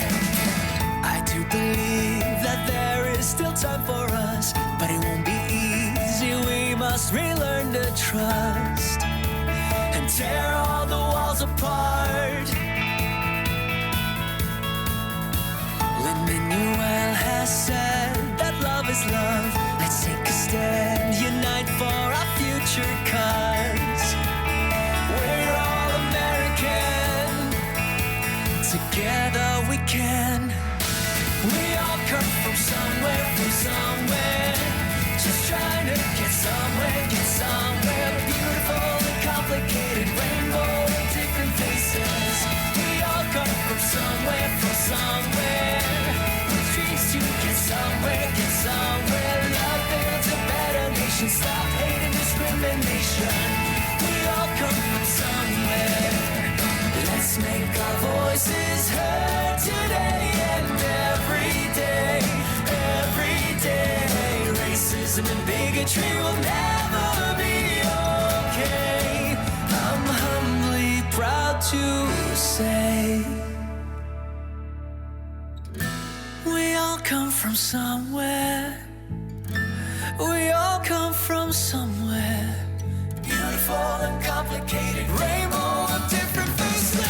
I do believe that there is still time for us, but it won't be easy. We must relearn to trust and tear all the walls apart. Lin-Manuel has said that love is love. Let's take a stand, unite for our future, 'cause we're all American. Together we can. We all come from somewhere, just trying to get somewhere, beautiful and complicated, rainbow of different faces. We all come from somewhere, with dreams to get somewhere, love builds a better nation, stop hate and discrimination. We all come from somewhere. Let's make our voices heard today and every day. Racism and bigotry will never be okay. I'm humbly proud to say we all come from somewhere. We all come from somewhere. Beautiful and complicated, rainbow of different faces.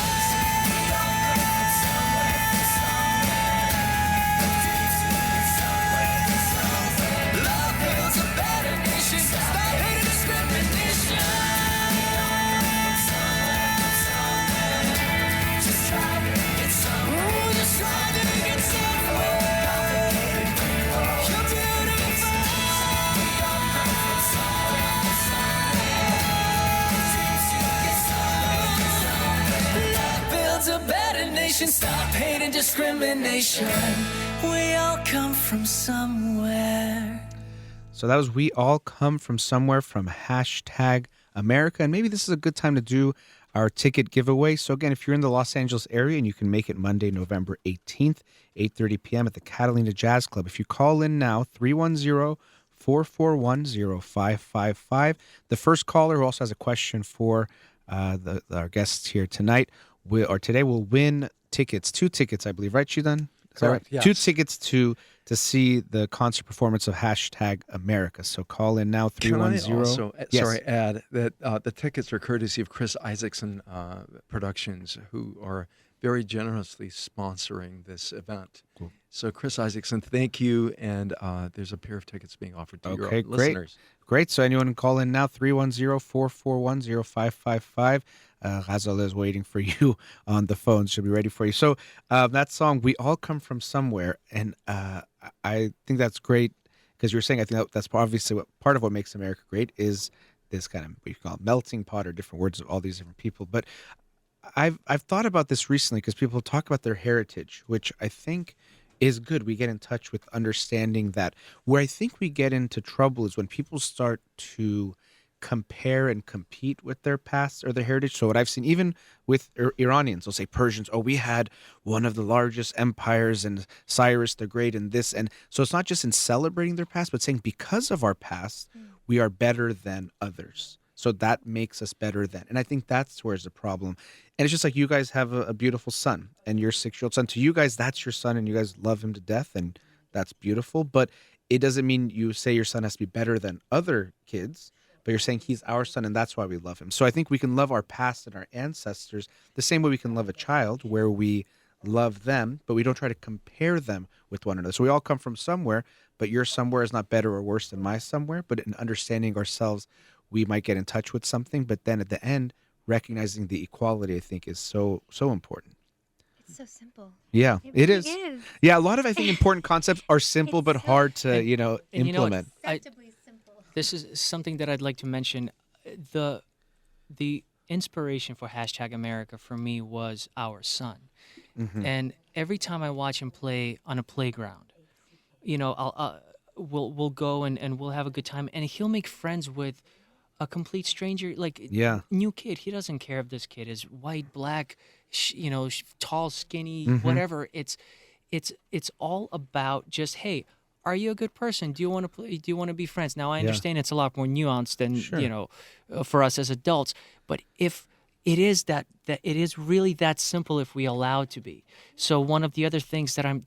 nation, stop hate and discrimination. We all come from somewhere. So that was We All Come From Somewhere from #America. And maybe this is a good time to do our ticket giveaway. So again, if you're in the Los Angeles area and you can make it Monday, November 18th, 8:30 p.m. at the Catalina Jazz Club. If you call in now, 310-441-0555. The first caller who also has a question for our guests here tonight today will win tickets, 2 tickets, I believe, right, Shidan? Is that right? Correct, yes. 2 tickets to see the concert performance of #America. So call in now, 310. Can I also Yes. add that the tickets are courtesy of Chris Isaacson Productions, who are very generously sponsoring this event. Cool. So Chris Isaacson, thank you, and there's a pair of tickets being offered to your listeners. Great. So anyone can call in now, 310-441-0555. Ghazal is waiting for you on the phone. She'll be ready for you. So that song, We All Come From Somewhere, and I think that's great because you're saying, I think that's obviously part of what makes America great is this kind of, what you call it, melting pot, or different words of all these different people. But I've thought about this recently because people talk about their heritage, which I think is good. We get in touch with understanding that. Where I think we get into trouble is when people start to compare and compete with their past or their heritage. So what I've seen, even with Iranians, they'll say Persians, oh, we had one of the largest empires and Cyrus the Great and this. And so it's not just in celebrating their past, but saying because of our past, we are better than others. So that makes us better than. And I think that's where's the problem. And it's just like you guys have a beautiful son and your 6-year-old son. To you guys, that's your son and you guys love him to death. And that's beautiful. But it doesn't mean you say your son has to be better than other kids, but you're saying he's our son and that's why we love him. So I think we can love our past and our ancestors the same way we can love a child, where we love them, but we don't try to compare them with one another. So we all come from somewhere, but your somewhere is not better or worse than my somewhere. But in understanding ourselves, we might get in touch with something, but then at the end, recognizing the equality, I think, is so important. It's so simple. Yeah, It is. really is. Yeah, a lot of, I think, important concepts are simple, It's but so hard to, And you know what? implement. Acceptably simple. This is something that I'd like to mention. The inspiration for #America for me was our son. And every time I watch him play on a playground, we'll go and we'll have a good time, and he'll make friends with a complete stranger, like new kid. He doesn't care if this kid is white, black, tall, skinny, whatever. It's all about just, hey, are you a good person? Do you want to play? Do you want to be friends? Now I understand it's a lot more nuanced than for us as adults. But if it is that it is really that simple, if we allow it to be. So one of the other things that I'm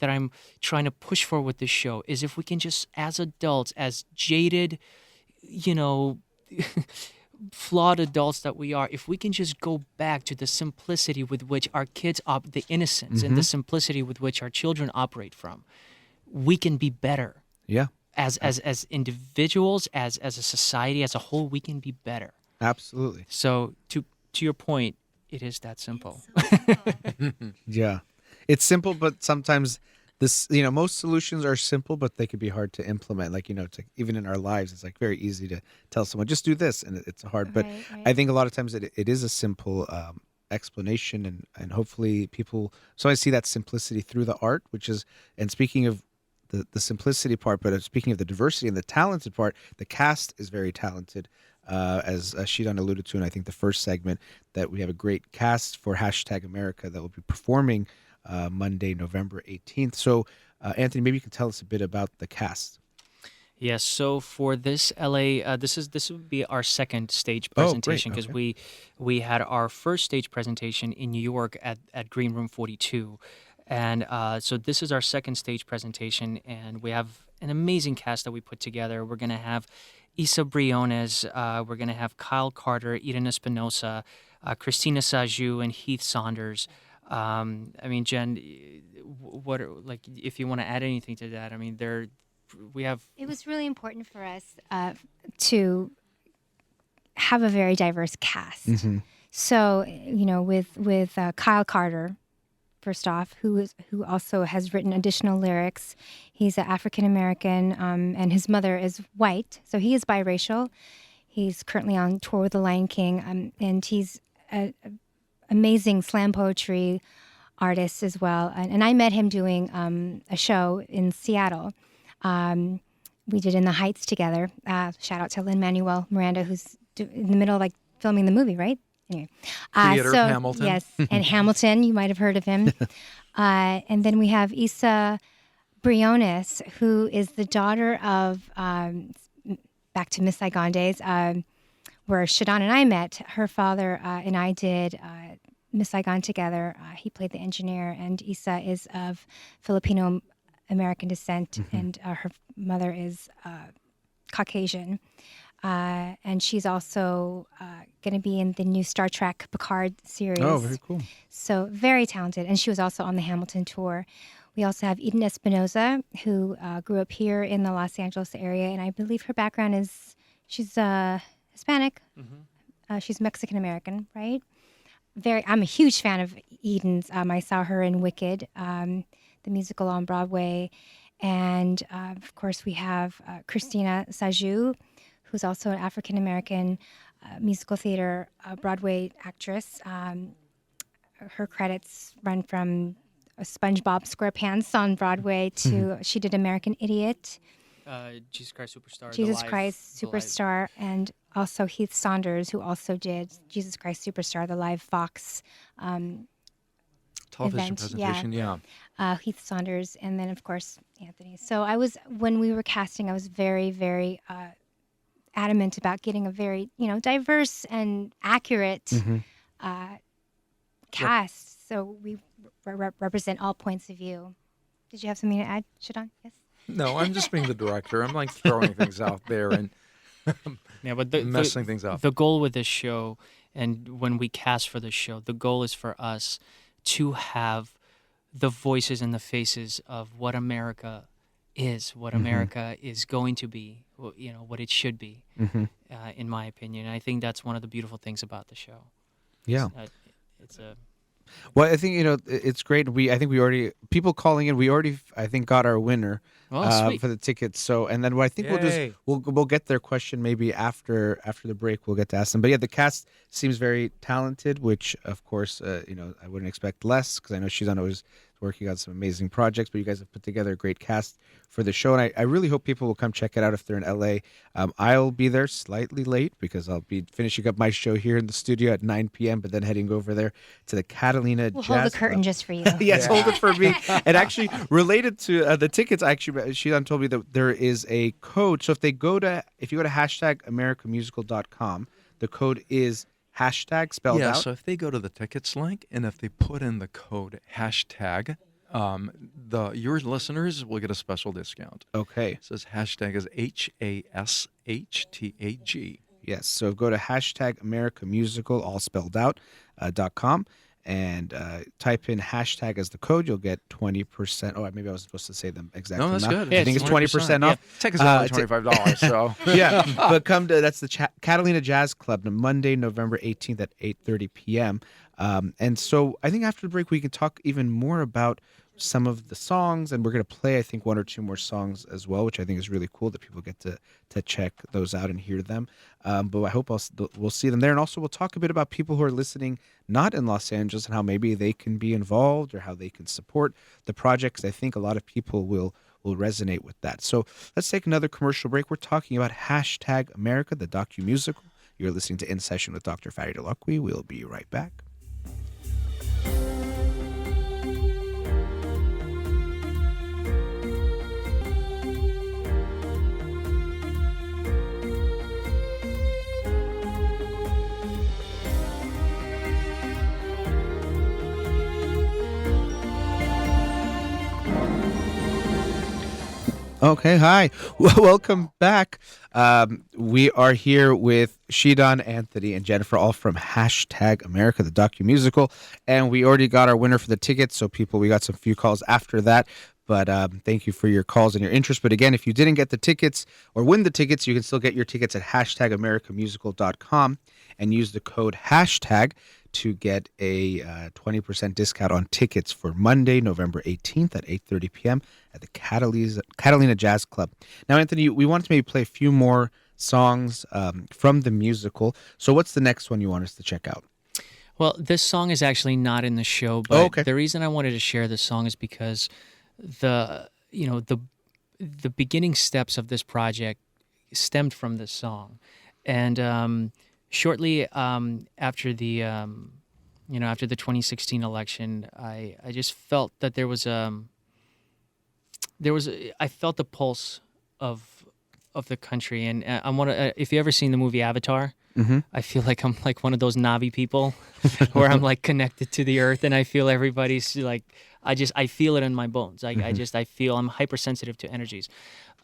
trying to push for with this show is if we can just, as adults, as jaded, flawed adults that we are, if we can just go back to the simplicity with which our kids the innocence and the simplicity with which our children operate from, we can be better. Yeah. As individuals, as a society, as a whole, we can be better. Absolutely. So to your point, it is that simple. Yeah. It's simple, but sometimes most solutions are simple, but they can be hard to implement. Like, it's like, even in our lives, it's like very easy to tell someone, just do this. And it's hard. But Right. I think a lot of times it is a simple explanation, and hopefully people, so I see that simplicity through the art, and speaking of the simplicity part, but speaking of the diversity and the talented part, the cast is very talented. As Shidan alluded to, and I think the first segment, that we have a great cast for #America that will be performing Monday, November 18th. So, Anthony, maybe you can tell us a bit about the cast. Yes. So for this LA, this would be our second stage presentation, because we had our first stage presentation in New York at Green Room 42, and so this is our second stage presentation, and we have an amazing cast that we put together. We're gonna have Isa Briones, we're gonna have Kyle Carter, Eden Espinosa, Christina Sajou, and Heath Saunders. Jen, if you want to add anything to that? It was really important for us to have a very diverse cast. So, with Kyle Carter, first off, who also has written additional lyrics. He's an African American, and his mother is white, so he is biracial. He's currently on tour with The Lion King, and he's amazing slam poetry artist as well. And I met him doing a show in Seattle. We did In the Heights together. Shout out to Lin-Manuel Miranda, who's in the middle of like filming the movie, right? Anyway, Theater, Hamilton. Yes, and Hamilton, you might have heard of him. And then we have Isa Briones, who is the daughter of, back to Miss Saigon days, where Shidan and I met. Her father and I did Miss Saigon together. He played the engineer, and Isa is of Filipino American descent, and her mother is Caucasian. And she's also going to be in the new Star Trek Picard series. Oh, very cool. So very talented. And she was also on the Hamilton tour. We also have Eden Espinoza, who grew up here in the Los Angeles area. And I believe her background is she's Hispanic. She's Mexican-American, right? I'm a huge fan of Eden's. I saw her in Wicked, the musical on Broadway. And, of course, we have Christina Saju, who's also an African-American musical theater Broadway actress. Her credits run from SpongeBob SquarePants on Broadway to she did American Idiot. Jesus Christ Superstar. Jesus Christ Superstar, and also Heath Saunders, who also did Jesus Christ Superstar, the live Fox Television event. presentation, yeah. Heath Saunders, and then, of course, Anthony. So when we were casting, I was very, very adamant about getting a very, diverse and accurate cast. So we represent all points of view. Did you have something to add, Shidan? Yes? No, I'm just being the director. I'm like throwing things out there and messing things up. The goal with this show, and when we cast for this show, the goal is for us to have the voices and the faces of what America is, what America is going to be, what it should be, in my opinion. And I think that's one of the beautiful things about the show. Yeah. It's a... Well, I think, it's great. I think people calling in, I think got our winner sweet. for the tickets. So, and then what I think Yay. we'll get their question maybe after the break. We'll get to ask them. But yeah, the cast seems very talented, which of course, I wouldn't expect less, because I know she's always working on some amazing projects, but you guys have put together a great cast for the show, and I really hope people will come check it out if they're in LA. I'll be there slightly late because I'll be finishing up my show here in the studio at 9 p.m., but then heading over there to the Catalina We'll Jazz hold the curtain Club. just for you. Yes, hold it for me. And actually, related to the tickets, Shidan told me that there is a code. So if you go to #AmericaMusical.com, the code is hashtag spelled out. So if they go to the tickets link and if they put in the code hashtag, your listeners will get a special discount. Okay. It says hashtag is HASHTAG. Yes. So go to #AmericaMusical, all spelled out, .com, and type in hashtag as the code. You'll get 20%. Oh, maybe I was supposed to say them exactly. No, that's amount. good. I think it's 20% off. Tickets are only $25, so. Yeah, but that's the Catalina Jazz Club, Monday, November 18th at 8:30 p.m. And so I think after the break, we can talk even more about some of the songs, and we're going to play, I think, one or two more songs as well, which I think is really cool that people get to check those out and hear them. But I hope we'll see them there. And also we'll talk a bit about people who are listening not in Los Angeles and how maybe they can be involved or how they can support the projects. I think a lot of people will resonate with that. So let's take another commercial break. We're talking about hashtag America, the docu-musical. You're listening to In Session with Dr. Farid Holakouee. We'll be right back. Okay, hi. Welcome back. We are here with Shidan, Anthony, and Jennifer, all from hashtag America, the docu-musical. And we already got our winner for the tickets, so we got some few calls after that. But thank you for your calls and your interest. But again, if you didn't get the tickets or win the tickets, you can still get your tickets at hashtag AmericaMusical.com and use the code hashtag to get a 20% discount on tickets for Monday, November 18th at 8:30 p.m. at the Catalina Jazz Club. Now, Anthony, we wanted to maybe play a few more songs from the musical. So what's the next one you want us to check out? Well, this song is actually not in the show, but okay. the reason I wanted to share this song is because the beginning steps of this project stemmed from this song, and shortly after the after the 2016 election, I just felt that I felt the pulse of the country, and I want to. If you ever seen the movie Avatar. Mm-hmm. I feel like I'm like one of those Navi people where I'm like connected to the earth, and I feel everybody's like, I feel it in my bones. I feel I'm hypersensitive to energies.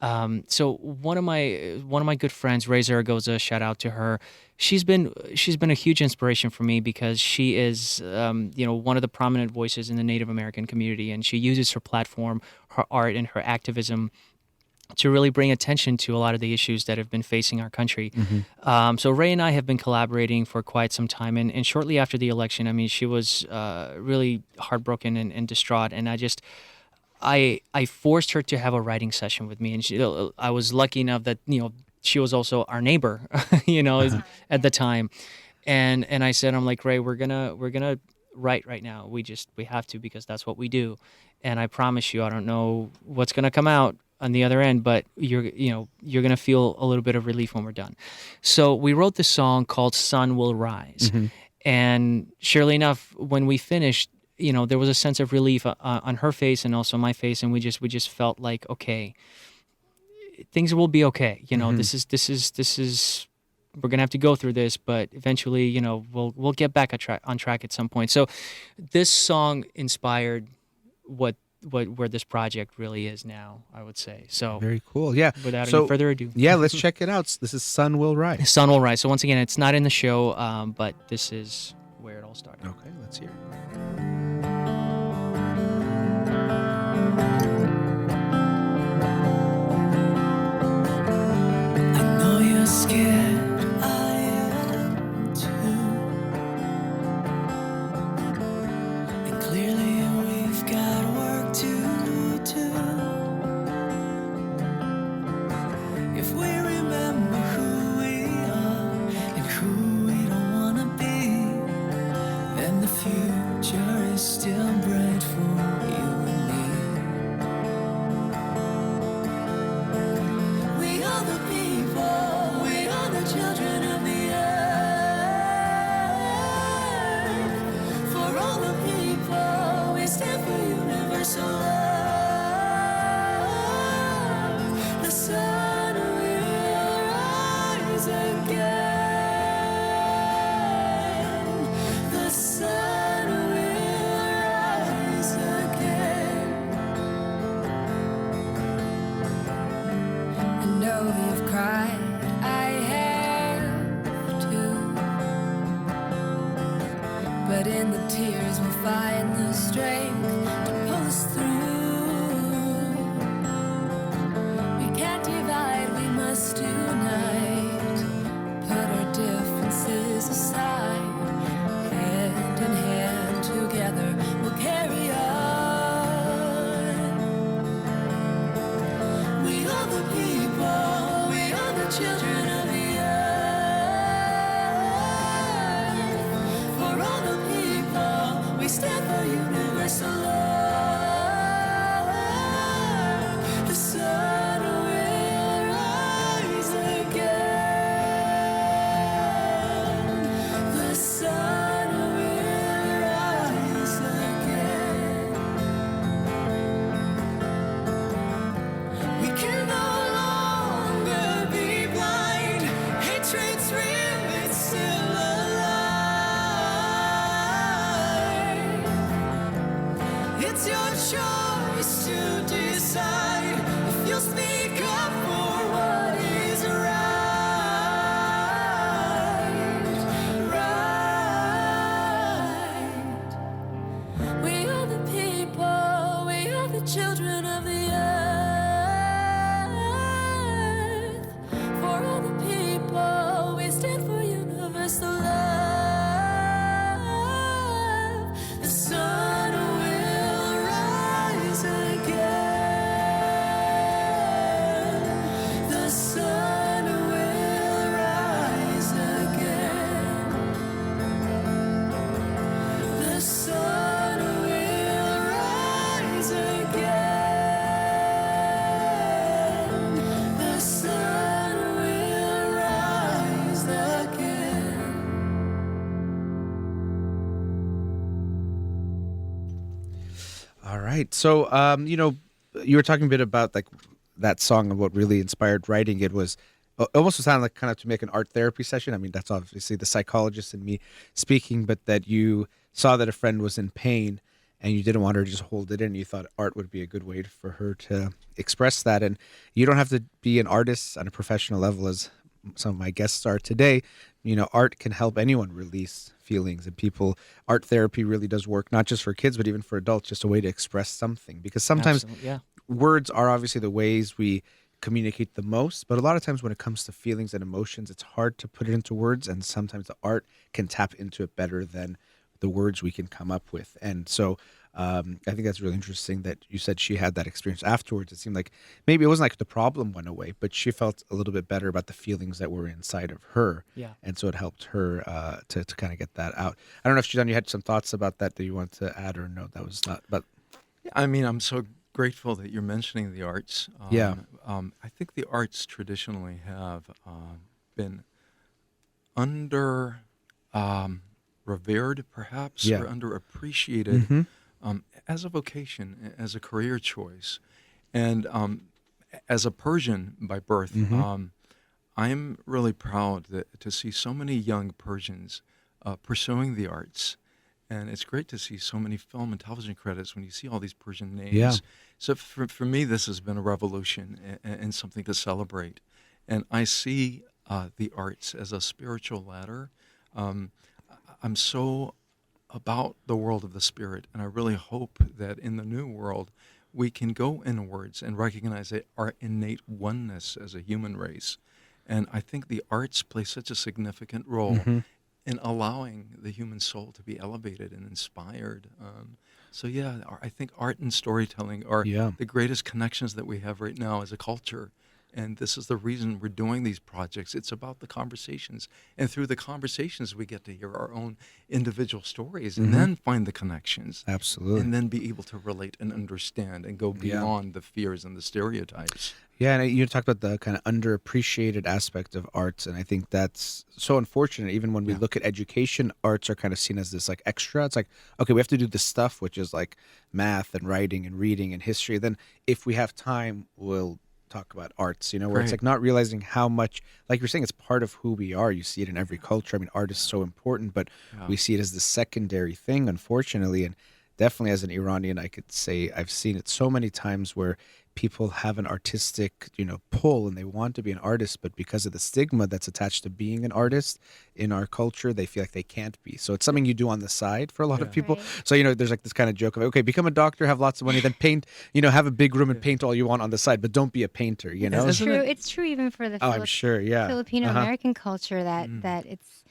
So one of my good friends, Ray Zaragoza, shout out to her. She's been a huge inspiration for me because she is one of the prominent voices in the Native American community, and she uses her platform, her art, and her activism to really bring attention to a lot of the issues that have been facing our country. Mm-hmm. So Ray and I have been collaborating for quite some time, and shortly after the election, I mean, she was really heartbroken and distraught, and I forced her to have a writing session with me, and I was lucky enough that she was also our neighbor, at the time, and I said, I'm like, Ray, we're gonna write right now. We have to, because that's what we do, and I promise you, I don't know what's gonna come out on the other end, but you're gonna feel a little bit of relief when we're done. So we wrote this song called "Sun Will Rise," Mm-hmm. and surely enough, when we finished, there was a sense of relief on her face and also my face, and we just felt like, okay, things will be okay. Mm-hmm. This is we're gonna have to go through this, but eventually, we'll get back on track at some point. So this song inspired where this project really is now, I would say. So Very cool. Yeah. without So, any further ado, yeah, let's check it out. This is Sun Will Rise. Sun Will Rise. So once again, it's not in the show, but this is where it all started. Okay, let's hear it. I know you're scared, I am too. And clearly we've got work to do. If we remember who we are and who we don't wanna be, then the future is still bright for you and me. We are the people, we are the children of the earth. For all the people, we stand for universal love. The sun will rise again. The sun will rise again. I know you've cried, I have too. But in the tears we'll find the strength to pull us through. We can't divide, we must unite. Put our differences aside. Hand in hand together we'll carry on. We are the people, we are the children of the earth. For all the people, we stand for universal love. The sun will rise again. The sun will rise again. We can no longer be blind. Hatred's real, it's still alive. It's your choice to decide if you'll speak up for what is right. Right. We are the people, we are the children of the earth. For all the people, we stand for universal love. The sun will rise again. The sun will rise again. All right. So, you were talking a bit about like that song and what really inspired writing it was almost sounded like kind of to make an art therapy session. I mean, that's obviously the psychologist in me speaking, but that you saw that a friend was in pain and you didn't want her to just hold it in. You thought art would be a good way for her to express that. And you don't have to be an artist on a professional level as some of my guests are today. Art can help anyone release feelings, and art therapy really does work, not just for kids, but even for adults, just a way to express something. Because sometimes Absolutely, yeah. words are obviously the ways we communicate the most, but a lot of times when it comes to feelings and emotions, it's hard to put it into words, and sometimes the art can tap into it better than the words we can come up with. And so I think that's really interesting that you said she had that experience afterwards. It seemed like maybe it wasn't like the problem went away, but she felt a little bit better about the feelings that were inside of her. Yeah. And so it helped her to kind of get that out. I don't know if Shidan, you had some thoughts about that you want to add, or no, that was not. But I mean, I'm so grateful that you're mentioning the arts. I think the arts traditionally have been under revered, perhaps, or underappreciated as a vocation, as a career choice. And as a Persian by birth, I'm really proud to see so many young Persians pursuing the arts. And it's great to see so many film and television credits when you see all these Persian names. Yeah. So for me, this has been a revolution and something to celebrate. And I see the arts as a spiritual ladder. I'm so about the world of the spirit, and I really hope that in the new world we can go inwards and recognize our innate oneness as a human race. And I think the arts play such a significant role in allowing the human soul to be elevated and inspired. I think art and storytelling are the greatest connections that we have right now as a culture. And this is the reason we're doing these projects. It's about the conversations. And through the conversations, we get to hear our own individual stories and then find the connections. Absolutely. And then be able to relate and understand and go beyond the fears and the stereotypes. Yeah, and you talked about the kind of underappreciated aspect of arts, and I think that's so unfortunate. Even when we look at education, arts are kind of seen as this like extra. It's like, okay, we have to do this stuff, which is like math and writing and reading and history. Then if we have time, we'll talk about arts, where it's like not realizing how much, like you're saying, it's part of who we are. You see it in every culture. I mean, art is so important, but we see it as the secondary thing, unfortunately. And definitely as an Iranian, I could say I've seen it so many times where people have an artistic, pull and they want to be an artist, but because of the stigma that's attached to being an artist in our culture, they feel like they can't be. So it's something you do on the side for a lot of people. Right. So, there's like this kind of joke of, okay, become a doctor, have lots of money, then paint, have a big room and paint all you want on the side, but don't be a painter, It's true. It's true even for the I'm sure, yeah. Filipino American culture that it's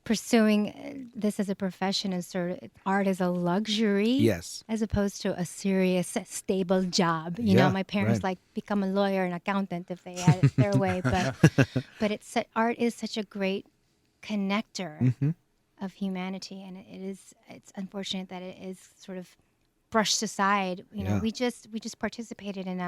pursuing this as a profession and sort of art as a luxury, Yes. as opposed to a serious, stable job. My parents like become a lawyer and accountant if they had it their way, but art is such a great connector of humanity, and it's unfortunate that it is sort of brushed aside. We just participated in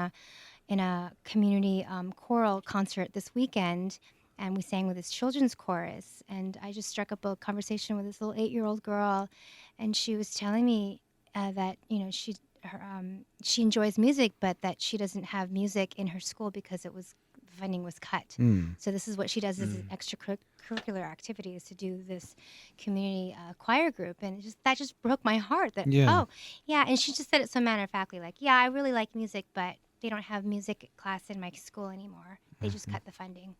a community choral concert this weekend. And we sang with this children's chorus. And I just struck up a conversation with this little 8-year-old girl. And she was telling me that, she enjoys music, but that she doesn't have music in her school because funding was cut. So this is what she does as an extracurricular activity, is to do this community choir group. And that just broke my heart. And she just said it so matter-of-factly, like, yeah, I really like music, but they don't have music class in my school anymore. They just cut the funding.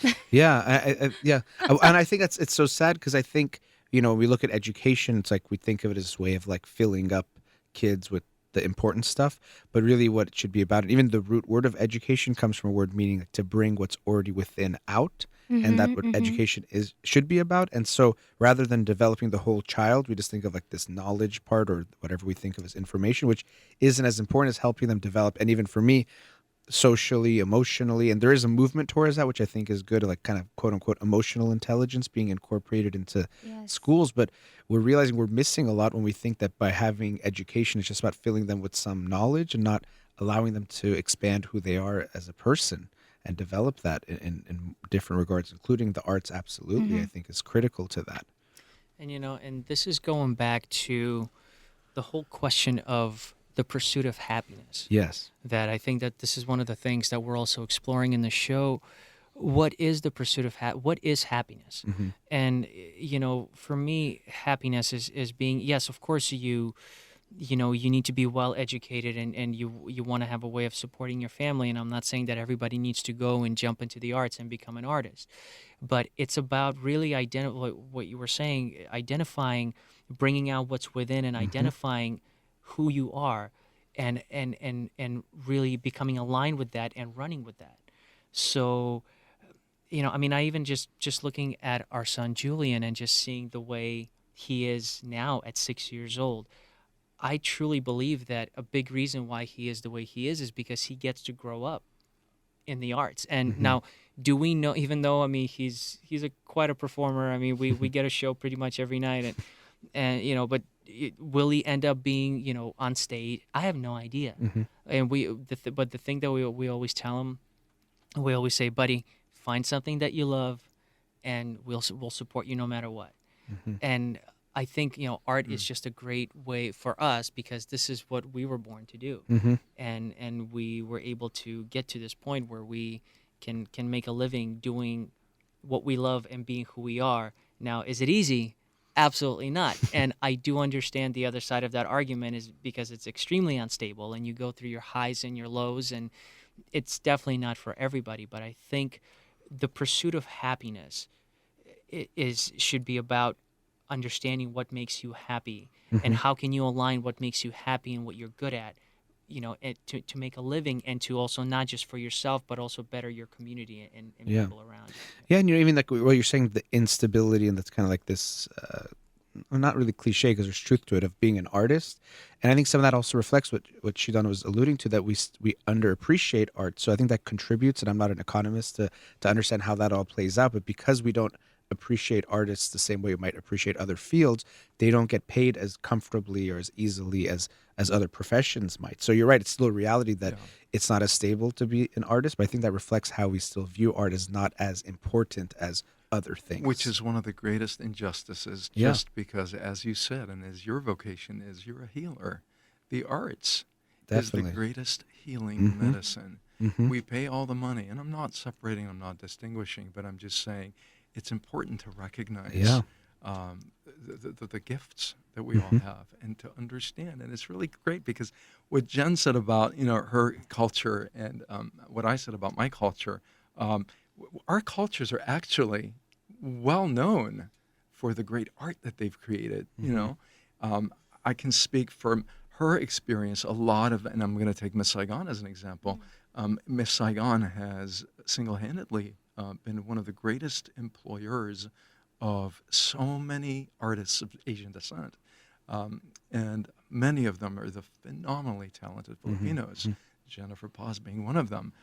And I think it's so sad because I think when we look at education, it's like we think of it as a way of like filling up kids with the important stuff, but really what it should be about, and even the root word of education comes from a word meaning like to bring what's already within out, and that's what education should be about. And so rather than developing the whole child, we just think of like this knowledge part or whatever we think of as information, which isn't as important as helping them develop. And even for me, socially, emotionally, and there is a movement towards that, which I think is good, like kind of quote unquote emotional intelligence being incorporated into schools. But we're realizing we're missing a lot when we think that by having education, it's just about filling them with some knowledge and not allowing them to expand who they are as a person and develop that in different regards, including the arts. Absolutely, I think is critical to that. And and this is going back to the whole question of the the pursuit of happiness. Yes. That I think that this is one of the things that we're also exploring in the show. What is the pursuit of what is happiness? And for me, happiness is being, yes, of course, you need to be well educated, and you want to have a way of supporting your family. And I'm not saying that everybody needs to go and jump into the arts and become an artist, but it's about really what you were saying, identifying, bringing out what's within, and identifying who you are, and really becoming aligned with that and running with that. So, I even just looking at our son Julian and just seeing the way he is now at 6 years old, I truly believe that a big reason why he is the way he is because he gets to grow up in the arts. And now, do we know? Even though he's quite a performer. We get a show pretty much every night, and but will he end up being on stage? I have no idea. And but the thing that we always tell him, we always say, buddy, find something that you love, and we'll support you no matter what. And I think art is just a great way for us because this is what we were born to do, and we were able to get to this point where we can make a living doing what we love and being who we are. Now, is it easy? Absolutely not. And I do understand the other side of that argument is because it's extremely unstable, and you go through your highs and your lows, and it's definitely not for everybody. But I think the pursuit of happiness should be about understanding what makes you happy and how can you align what makes you happy and what you're good at, and to make a living, and to also not just for yourself but also better your community and people around you. Yeah, and even like what you're saying, the instability, and that's kind of like this, not really cliche because there's truth to it, of being an artist. And I think some of that also reflects what Shidan was alluding to, that we underappreciate art. So I think that contributes, and I'm not an economist to understand how that all plays out, but because we don't appreciate artists the same way we might appreciate other fields, they don't get paid as comfortably or as easily as other professions might. So you're right, it's still a reality that it's not as stable to be an artist, but I think that reflects how we still view art as not as important as other things. Which is one of the greatest injustices, just because, as you said, and as your vocation is, you're a healer. The arts is the greatest healing medicine. We pay all the money, and I'm not separating, I'm not distinguishing, but I'm just saying it's important to recognize the gifts that we all have, and to understand. And it's really great because what Jen said about her culture, and what I said about my culture, our cultures are actually well known for the great art that they've created. I can speak from her experience. A lot of, and I'm going to take Miss Saigon as an example. Miss Saigon has single-handedly been one of the greatest employers of so many artists of Asian descent. And many of them are the phenomenally talented Filipinos, Jennifer Paz being one of them,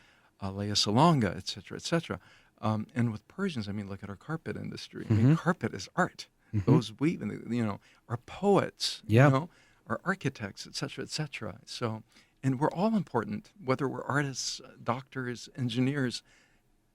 Leia Salonga, et cetera, et cetera. And with Persians, look at our carpet industry. Carpet is art. Those weaving, our poets, our architects, et cetera, et cetera. So, and we're all important, whether we're artists, doctors, engineers.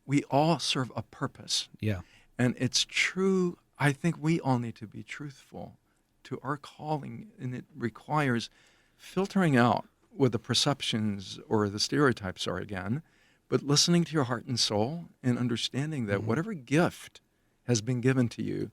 We all serve a purpose. Yeah. And it's true. I think we all need to be truthful to our calling, and it requires filtering out what the perceptions or the stereotypes are again, but listening to your heart and soul and understanding that whatever gift has been given to you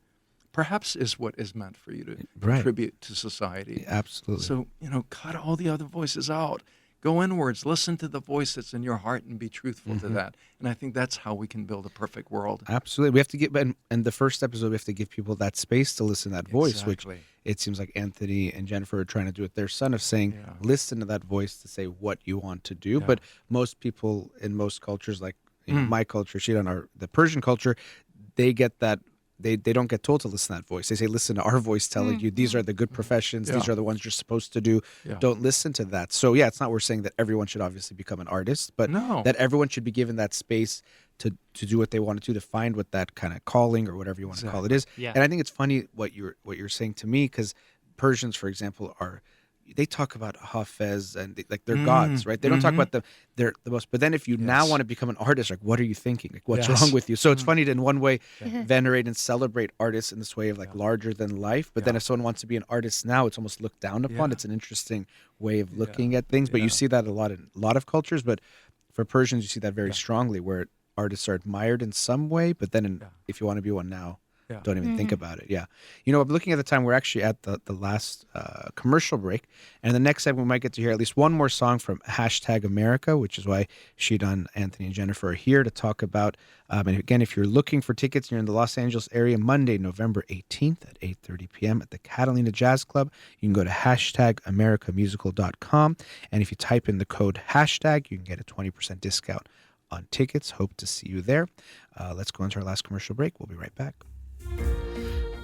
perhaps is what is meant for you to contribute to society. Absolutely. So, cut all the other voices out. Go inwards, listen to the voice that's in your heart, and be truthful to that. And I think that's how we can build a perfect world. Absolutely. We have to give, and the first episode, we have to give people that space to listen to that voice, which it seems like Anthony and Jennifer are trying to do with their son, of saying, listen to that voice to say what you want to do. But most people in most cultures, like my culture, Shidan, the Persian culture, they get that. They don't get told to listen to that voice. They say, listen to our voice telling you these are the good professions. These are the ones you're supposed to do. Don't listen to that. So it's not we're saying that everyone should obviously become an artist, but that everyone should be given that space to do what they want to do, to find what that kind of calling or whatever you want to call it is. And I think it's funny what you're saying to me, because Persians, for example, are they talk about Hafez and like they're gods, right? They don't talk about they're the most. But then if you now Yes. want to become an artist, like what are you thinking? Like what's Yes. wrong with you? So it's funny to in one way Yeah. venerate and celebrate artists in this way of like Yeah. larger than life. But then Yeah. if someone wants to be an artist now, it's almost looked down upon. Yeah. It's an interesting way of looking at things. But you Yeah. see that a lot in a lot of cultures. But for Persians, you see that very Yeah. strongly, where artists are admired in some way. But then Yeah. if you want to be one now, Yeah. don't even think about it. Yeah. You know, I'm looking at the time. We're actually at the last commercial break. And the next segment, we might get to hear at least one more song from #America, which is why Shidan, Anthony, and Jennifer are here to talk about. And again, if you're looking for tickets and you're in the Los Angeles area, Monday, November 18th at 8:30 p.m. at the Catalina Jazz Club, you can go to #AmericaMusical.com. And if you type in the code #, you can get a 20% discount on tickets. Hope to see you there. Let's go into our last commercial break. We'll be right back.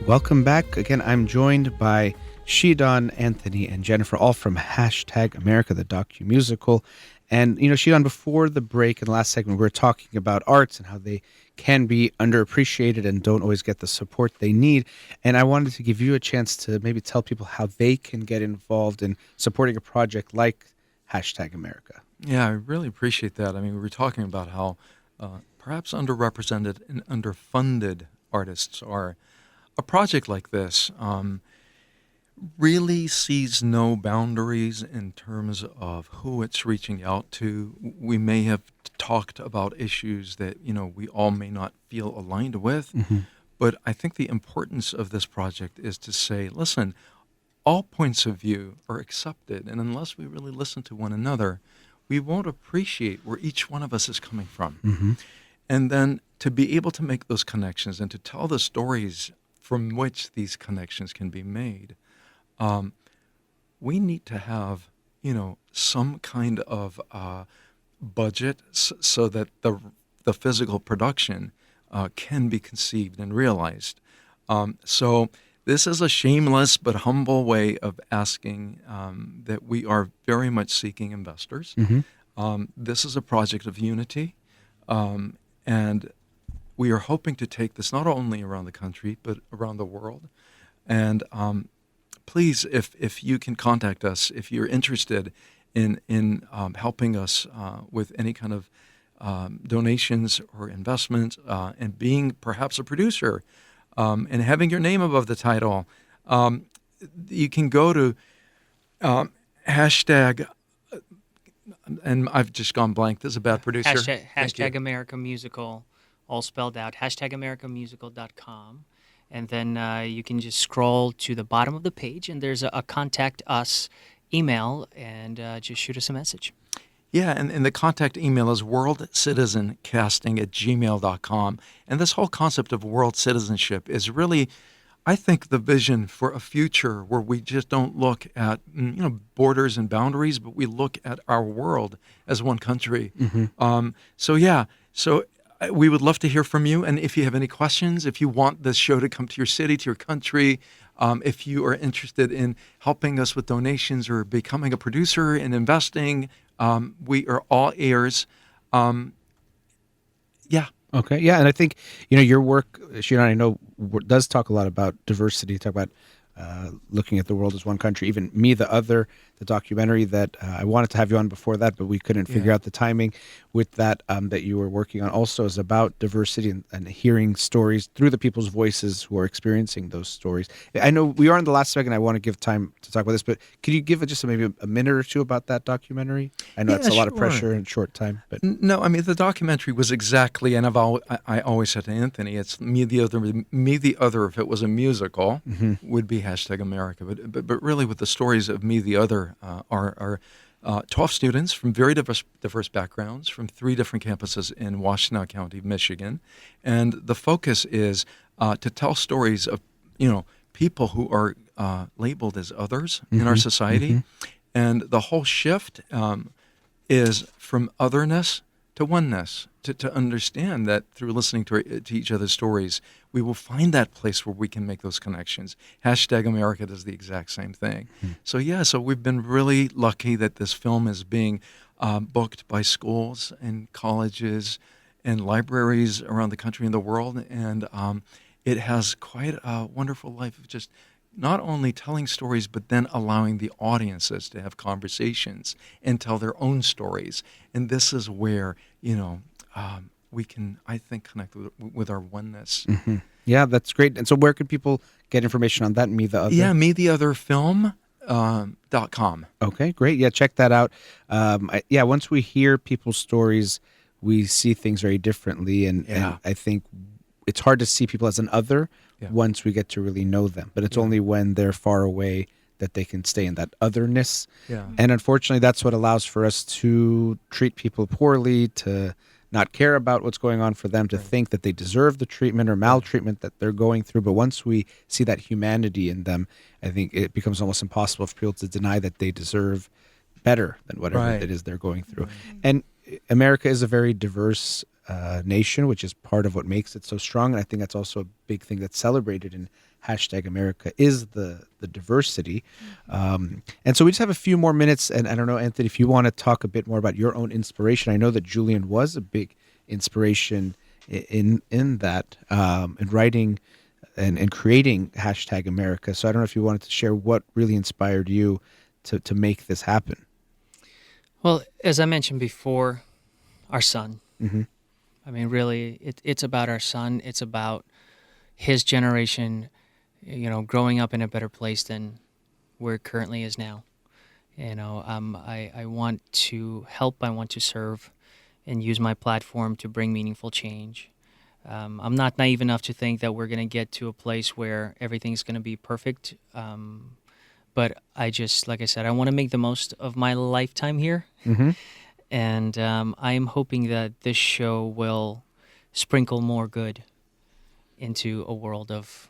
Welcome back. Again, I'm joined by Shidan, Anthony, and Jennifer, all from #America, the docu-musical. And, you know, Shidan, before the break in the last segment, we were talking about arts and how they can be underappreciated and don't always get the support they need. And I wanted to give you a chance to maybe tell people how they can get involved in supporting a project like #America. Yeah, I really appreciate that. I mean, we were talking about how perhaps underrepresented and underfunded artists are. A project like this really sees no boundaries in terms of who it's reaching out to. We may have talked about issues that, you know, we all may not feel aligned with, but I think the importance of this project is to say, listen, all points of view are accepted, and unless we really listen to one another, we won't appreciate where each one of us is coming from. And then to be able to make those connections and to tell the stories from which these connections can be made, we need to have, you know, some kind of budget so that the physical production can be conceived and realized. So this is a shameless but humble way of asking that we are very much seeking investors. This is a project of unity, and we are hoping to take this not only around the country, but around the world. And please, if you can contact us, if you're interested in helping us with any kind of donations or investment, and being perhaps a producer, and having your name above the title, you can go to hashtag, and I've just gone blank. This is a bad producer. Hashtag America Musical, all spelled out, #AmericaMusical.com. And then you can just scroll to the bottom of the page, and there's a contact us email, and just shoot us a message. Yeah, and the contact email is worldcitizencasting@gmail.com. And this whole concept of world citizenship is really, I think, the vision for a future where we just don't look at, you know, borders and boundaries, but we look at our world as one country. So we would love to hear from you. And if you have any questions, if you want this show to come to your city, to your country, if you are interested in helping us with donations or becoming a producer and investing, we are all ears. Okay, yeah, and I think, you know, your work, Shidan, I know does talk a lot about diversity. Talk about looking at the world as one country. Even Me, the Other, the documentary that I wanted to have you on before that, but we couldn't figure out the timing with that that you were working on. Also, is about diversity and hearing stories through the people's voices who are experiencing those stories. I know we are in the last second. I want to give time to talk about this, but could you give just maybe a minute or two about that documentary? I know it's a lot of pressure in a short time, but No, I mean, the documentary was exactly, and I always said to Anthony, it's Me the Other. Me the Other, if it was a musical, would be #America. But really, with the stories of Me the Other are 12 students from very diverse backgrounds from 3 different campuses in Washtenaw County, Michigan, and the focus is to tell stories of, you know, people who are labeled as others in our society, and the whole shift is from otherness to oneness, to understand that through listening to each other's stories, we will find that place where we can make those connections. #America does the exact same thing. So we've been really lucky that this film is being booked by schools and colleges and libraries around the country and the world, and it has quite a wonderful life of just not only telling stories, but then allowing the audiences to have conversations and tell their own stories. And this is where, we can, I think, connect with our oneness. Mm-hmm. Yeah, that's great. And so where can people get information on that? Me the Other? Yeah, metheotherfilm.com. Okay, great. Yeah, check that out. Once we hear people's stories, we see things very differently. And I think it's hard to see people as an other once we get to really know them. But it's only when they're far away that they can stay in that otherness. Yeah. And unfortunately, that's what allows for us to treat people poorly, to not care about what's going on for them, to think that they deserve the treatment or maltreatment that they're going through. But once we see that humanity in them, I think it becomes almost impossible for people to deny that they deserve better than whatever it is they're going through. And America is a very diverse nation, which is part of what makes it so strong. And I think that's also a big thing that's celebrated in #America is the diversity. And so we just have a few more minutes. And I don't know, Anthony, if you want to talk a bit more about your own inspiration. I know that Julian was a big inspiration in that, in writing and creating #America. So I don't know if you wanted to share what really inspired you to make this happen. Well, as I mentioned before, our son. Mm-hmm. I mean, really, it's about our son. It's about his generation, growing up in a better place than where it currently is now. I want to help. I want to serve and use my platform to bring meaningful change. I'm not naive enough to think that we're going to get to a place where everything's going to be perfect. But I just, like I said, I want to make the most of my lifetime here. Mm-hmm. And I'm hoping that this show will sprinkle more good into a world of,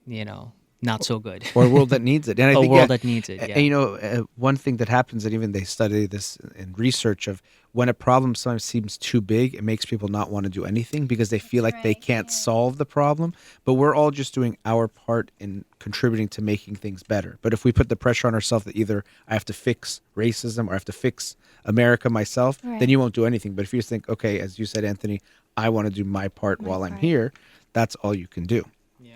not so good. Or a world that needs it. And I a think, world that needs it, yeah. And, one thing that happens, and even they study this in research, of when a problem sometimes seems too big, it makes people not want to do anything because they feel like they can't solve the problem. But we're all just doing our part in contributing to making things better. But if we put the pressure on ourselves that either I have to fix racism or I have to fix America myself, then you won't do anything. But if you just think, okay, as you said, Anthony, I want to do my part while I'm here, that's all you can do.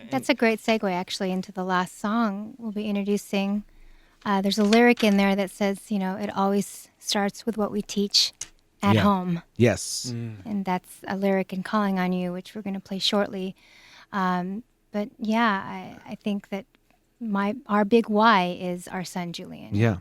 That's a great segue, actually, into the last song we'll be introducing. There's a lyric in there that says, it always starts with what we teach at home. Yes. And that's a lyric in Calling on You, which we're going to play shortly. But yeah, I think that our big why is our son, Julian. Yeah.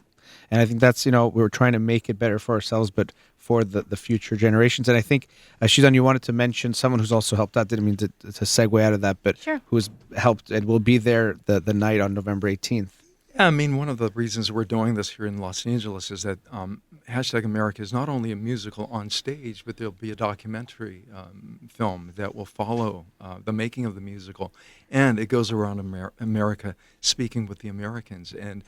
And I think that's, we're trying to make it better for ourselves, but for the future generations. And I think, Shidan, you wanted to mention someone who's also helped out. Didn't mean to segue out of that, but who's helped and will be there the night on November 18th. Yeah, I mean, one of the reasons we're doing this here in Los Angeles is that #America is not only a musical on stage, but there'll be a documentary film that will follow the making of the musical. And it goes around America speaking with the Americans. And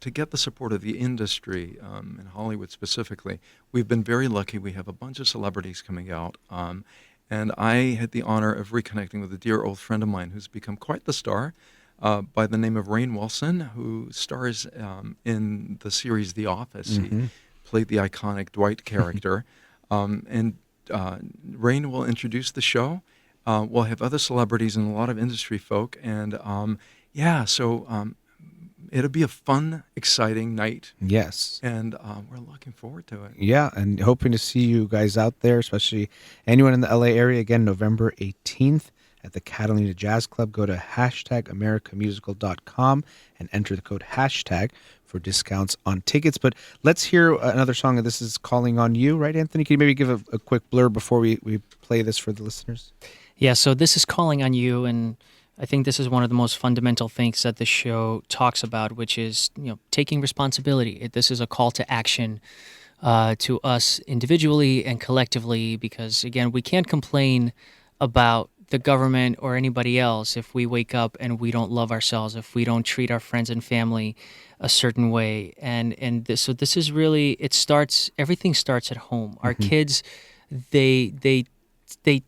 to get the support of the industry, in Hollywood specifically, we've been very lucky. We have a bunch of celebrities coming out. And I had the honor of reconnecting with a dear old friend of mine who's become quite the star, by the name of Rainn Wilson, who stars in the series The Office. Mm-hmm. He played the iconic Dwight character. And Rainn will introduce the show. We'll have other celebrities and a lot of industry folk. And it'll be a fun, exciting night. Yes. And we're looking forward to it. Yeah, and hoping to see you guys out there, especially anyone in the LA area. Again, November 18th. At the Catalina Jazz Club. Go to #AmericaMusical.com and enter the code # for discounts on tickets. But let's hear another song, and this is Calling on You, right, Anthony? Can you maybe give a quick blurb before we play this for the listeners? Yeah, so this is Calling on You, and I think this is one of the most fundamental things that the show talks about, which is taking responsibility. This is a call to action to us individually and collectively, because, again, we can't complain about the government or anybody else if we wake up and we don't love ourselves, if we don't treat our friends and family a certain way. So this is really, everything starts at home. Our kids, they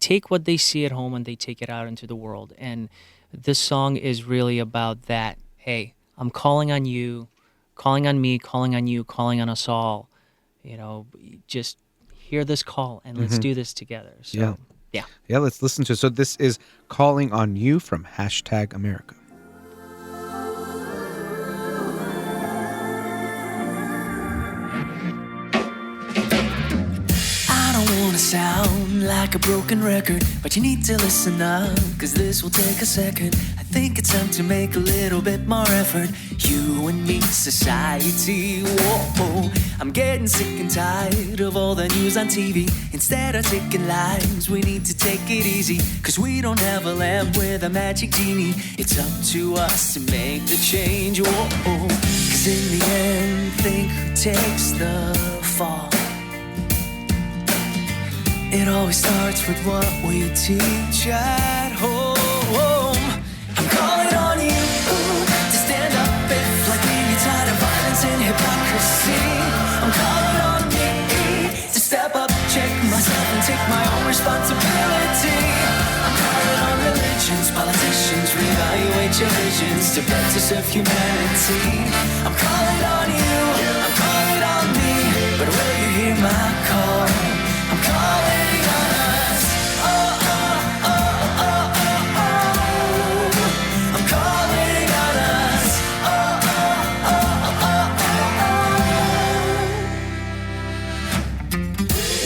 take what they see at home and they take it out into the world. And this song is really about that. Hey, I'm calling on you, calling on me, calling on you, calling on us all. Just hear this call and let's do this together. So, Yeah, let's listen to it. So this is Calling on You from #America. sound like a broken record, but you need to listen up, cause this will take a second. I think it's time to make a little bit more effort. You and me, society, whoa. I'm getting sick and tired of all the news on TV. Instead of taking lives, we need to take it easy, cause we don't have a lamp with a magic genie. It's up to us to make the change, whoa. Cause in the end, think who takes the fall. It always starts with what we teach at home. I'm calling on you to stand up if, like me, you're tired of violence and hypocrisy. I'm calling on me to step up, check myself, and take my own responsibility. I'm calling on religions, politicians, reevaluate your visions to better serve humanity. I'm calling on you, I'm calling on me, but will you hear my call? I'm calling on us. Oh, oh, oh, oh, oh, oh. I'm calling on us. Oh, oh, oh, oh, oh.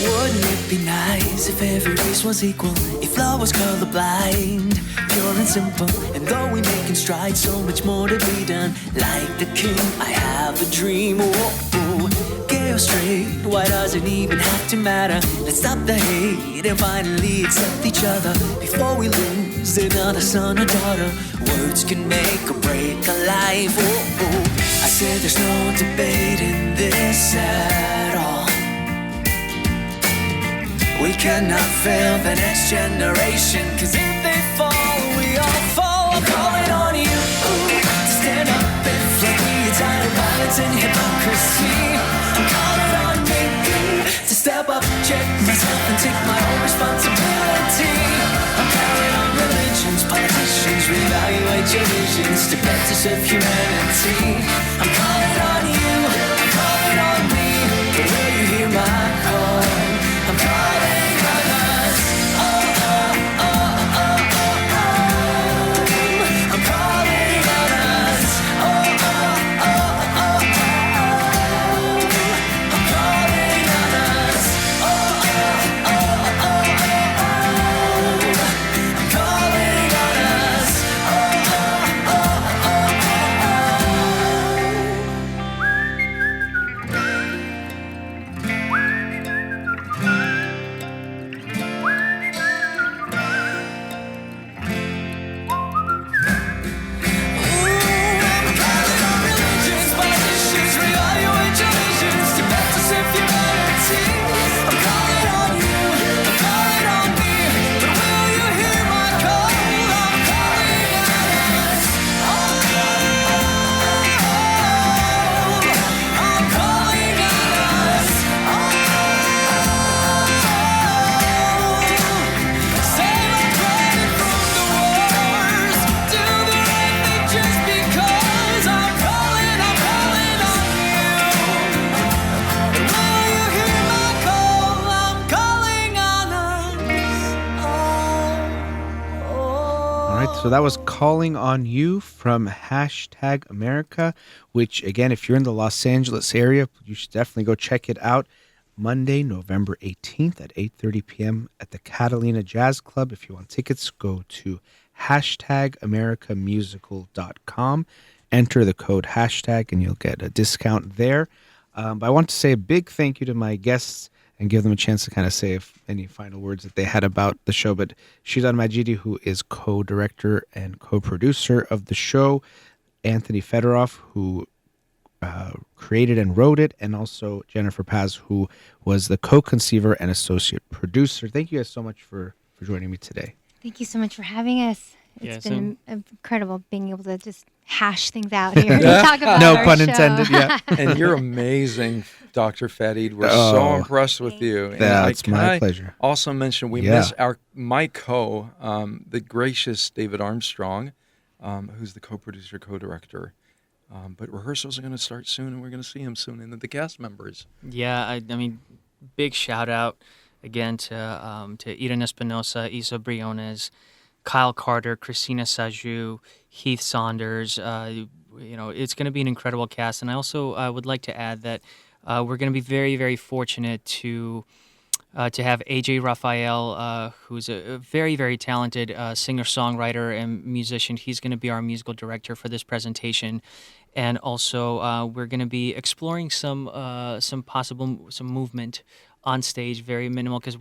Wouldn't it be nice if every race was equal? If love was colorblind, pure and simple. And though we're making strides, so much more to be done. Like the king, I have a dream. Whoa. Gay or straight, why does it even have to matter? Let's stop the hate and finally accept each other before we lose another son or daughter. Words can make or break a life. I said there's no debate in this at all. We cannot fail the next generation, cause if they fall, we all fall. I'm calling on you to stand up if, like me, you're tired of violence and hypocrisy. I'm calling on me to step up, check myself, and take my own responsibility. I'm calling on religions, politicians, reevaluate your visions to better serve humanity. I'm calling on you, I'm calling on me, but will you hear my call? I'm calling on us. Oh, oh, oh, oh, oh, oh. I'm calling on us. Oh, oh, oh, oh, oh. I'm calling on us. Oh, oh, oh, oh, oh. I'm calling on us. Oh, oh, oh, oh, So that was Calling on You from #America, which, again, if you're in the Los Angeles area, you should definitely go check it out. Monday, November 18th at 8:30 p.m. at the Catalina Jazz Club. If you want tickets, go to #AmericaMusical.com. Enter the code hashtag and you'll get a discount there. But I want to say a big thank you to my guests and give them a chance to kind of say any final words that they had about the show. But Shidan Majidi, who is co-director and co-producer of the show, Anthony Federov, who created and wrote it, and also Jennifer Paz, who was the co-conceiver and associate producer. Thank you guys so much for joining me today. Thank you so much for having us. It's Yeah, been incredible being able to just hash things out here and talk about No our pun show. intended, yeah. And you're amazing, Dr. Farid. We're so impressed with you. And That's can my I pleasure. Also mention we miss my the gracious David Armstrong, who's the co-producer, co-director. But rehearsals are going to start soon, and we're going to see him soon, and the cast members. Yeah, I mean, big shout out again to Eden Espinosa, Isa Briones, Kyle Carter, Christina Saju, Heath Saunders. It's going to be an incredible cast, and I also would like to add that we're going to be very, very fortunate to to have AJ Raphael, who's a very, very talented singer-songwriter and musician. He's going to be our musical director for this presentation. And also, we're going to be exploring some movement on stage, very minimal, because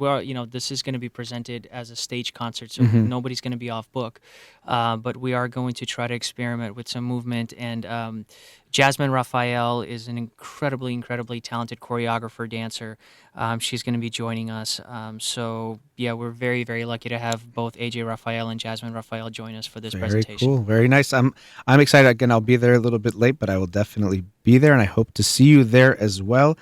this is going to be presented as a stage concert, so nobody's going to be off book. But we are going to try to experiment with some movement. And Jasmine Raphael is an incredibly talented choreographer, dancer. She's going to be joining us. So yeah, we're very, very lucky to have both AJ Raphael and Jasmine Raphael join us for this presentation. Very cool, very nice. I'm excited. Again, I'll be there a little bit late, but I will definitely be there, and I hope to see you there as well.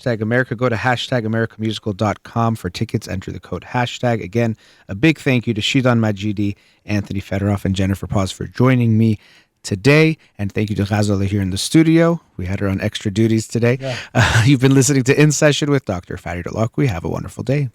#America. Go to #AmericaMusical.com for tickets. Enter the code #. Again, a big thank you to Shidan Majidi, Anthony Federov, and Jennifer Paz for joining me today. And thank you to Ghazala here in the studio. We had her on extra duties today. Yeah. You've been listening to In Session with Dr. Farid Holakouee. Have a wonderful day.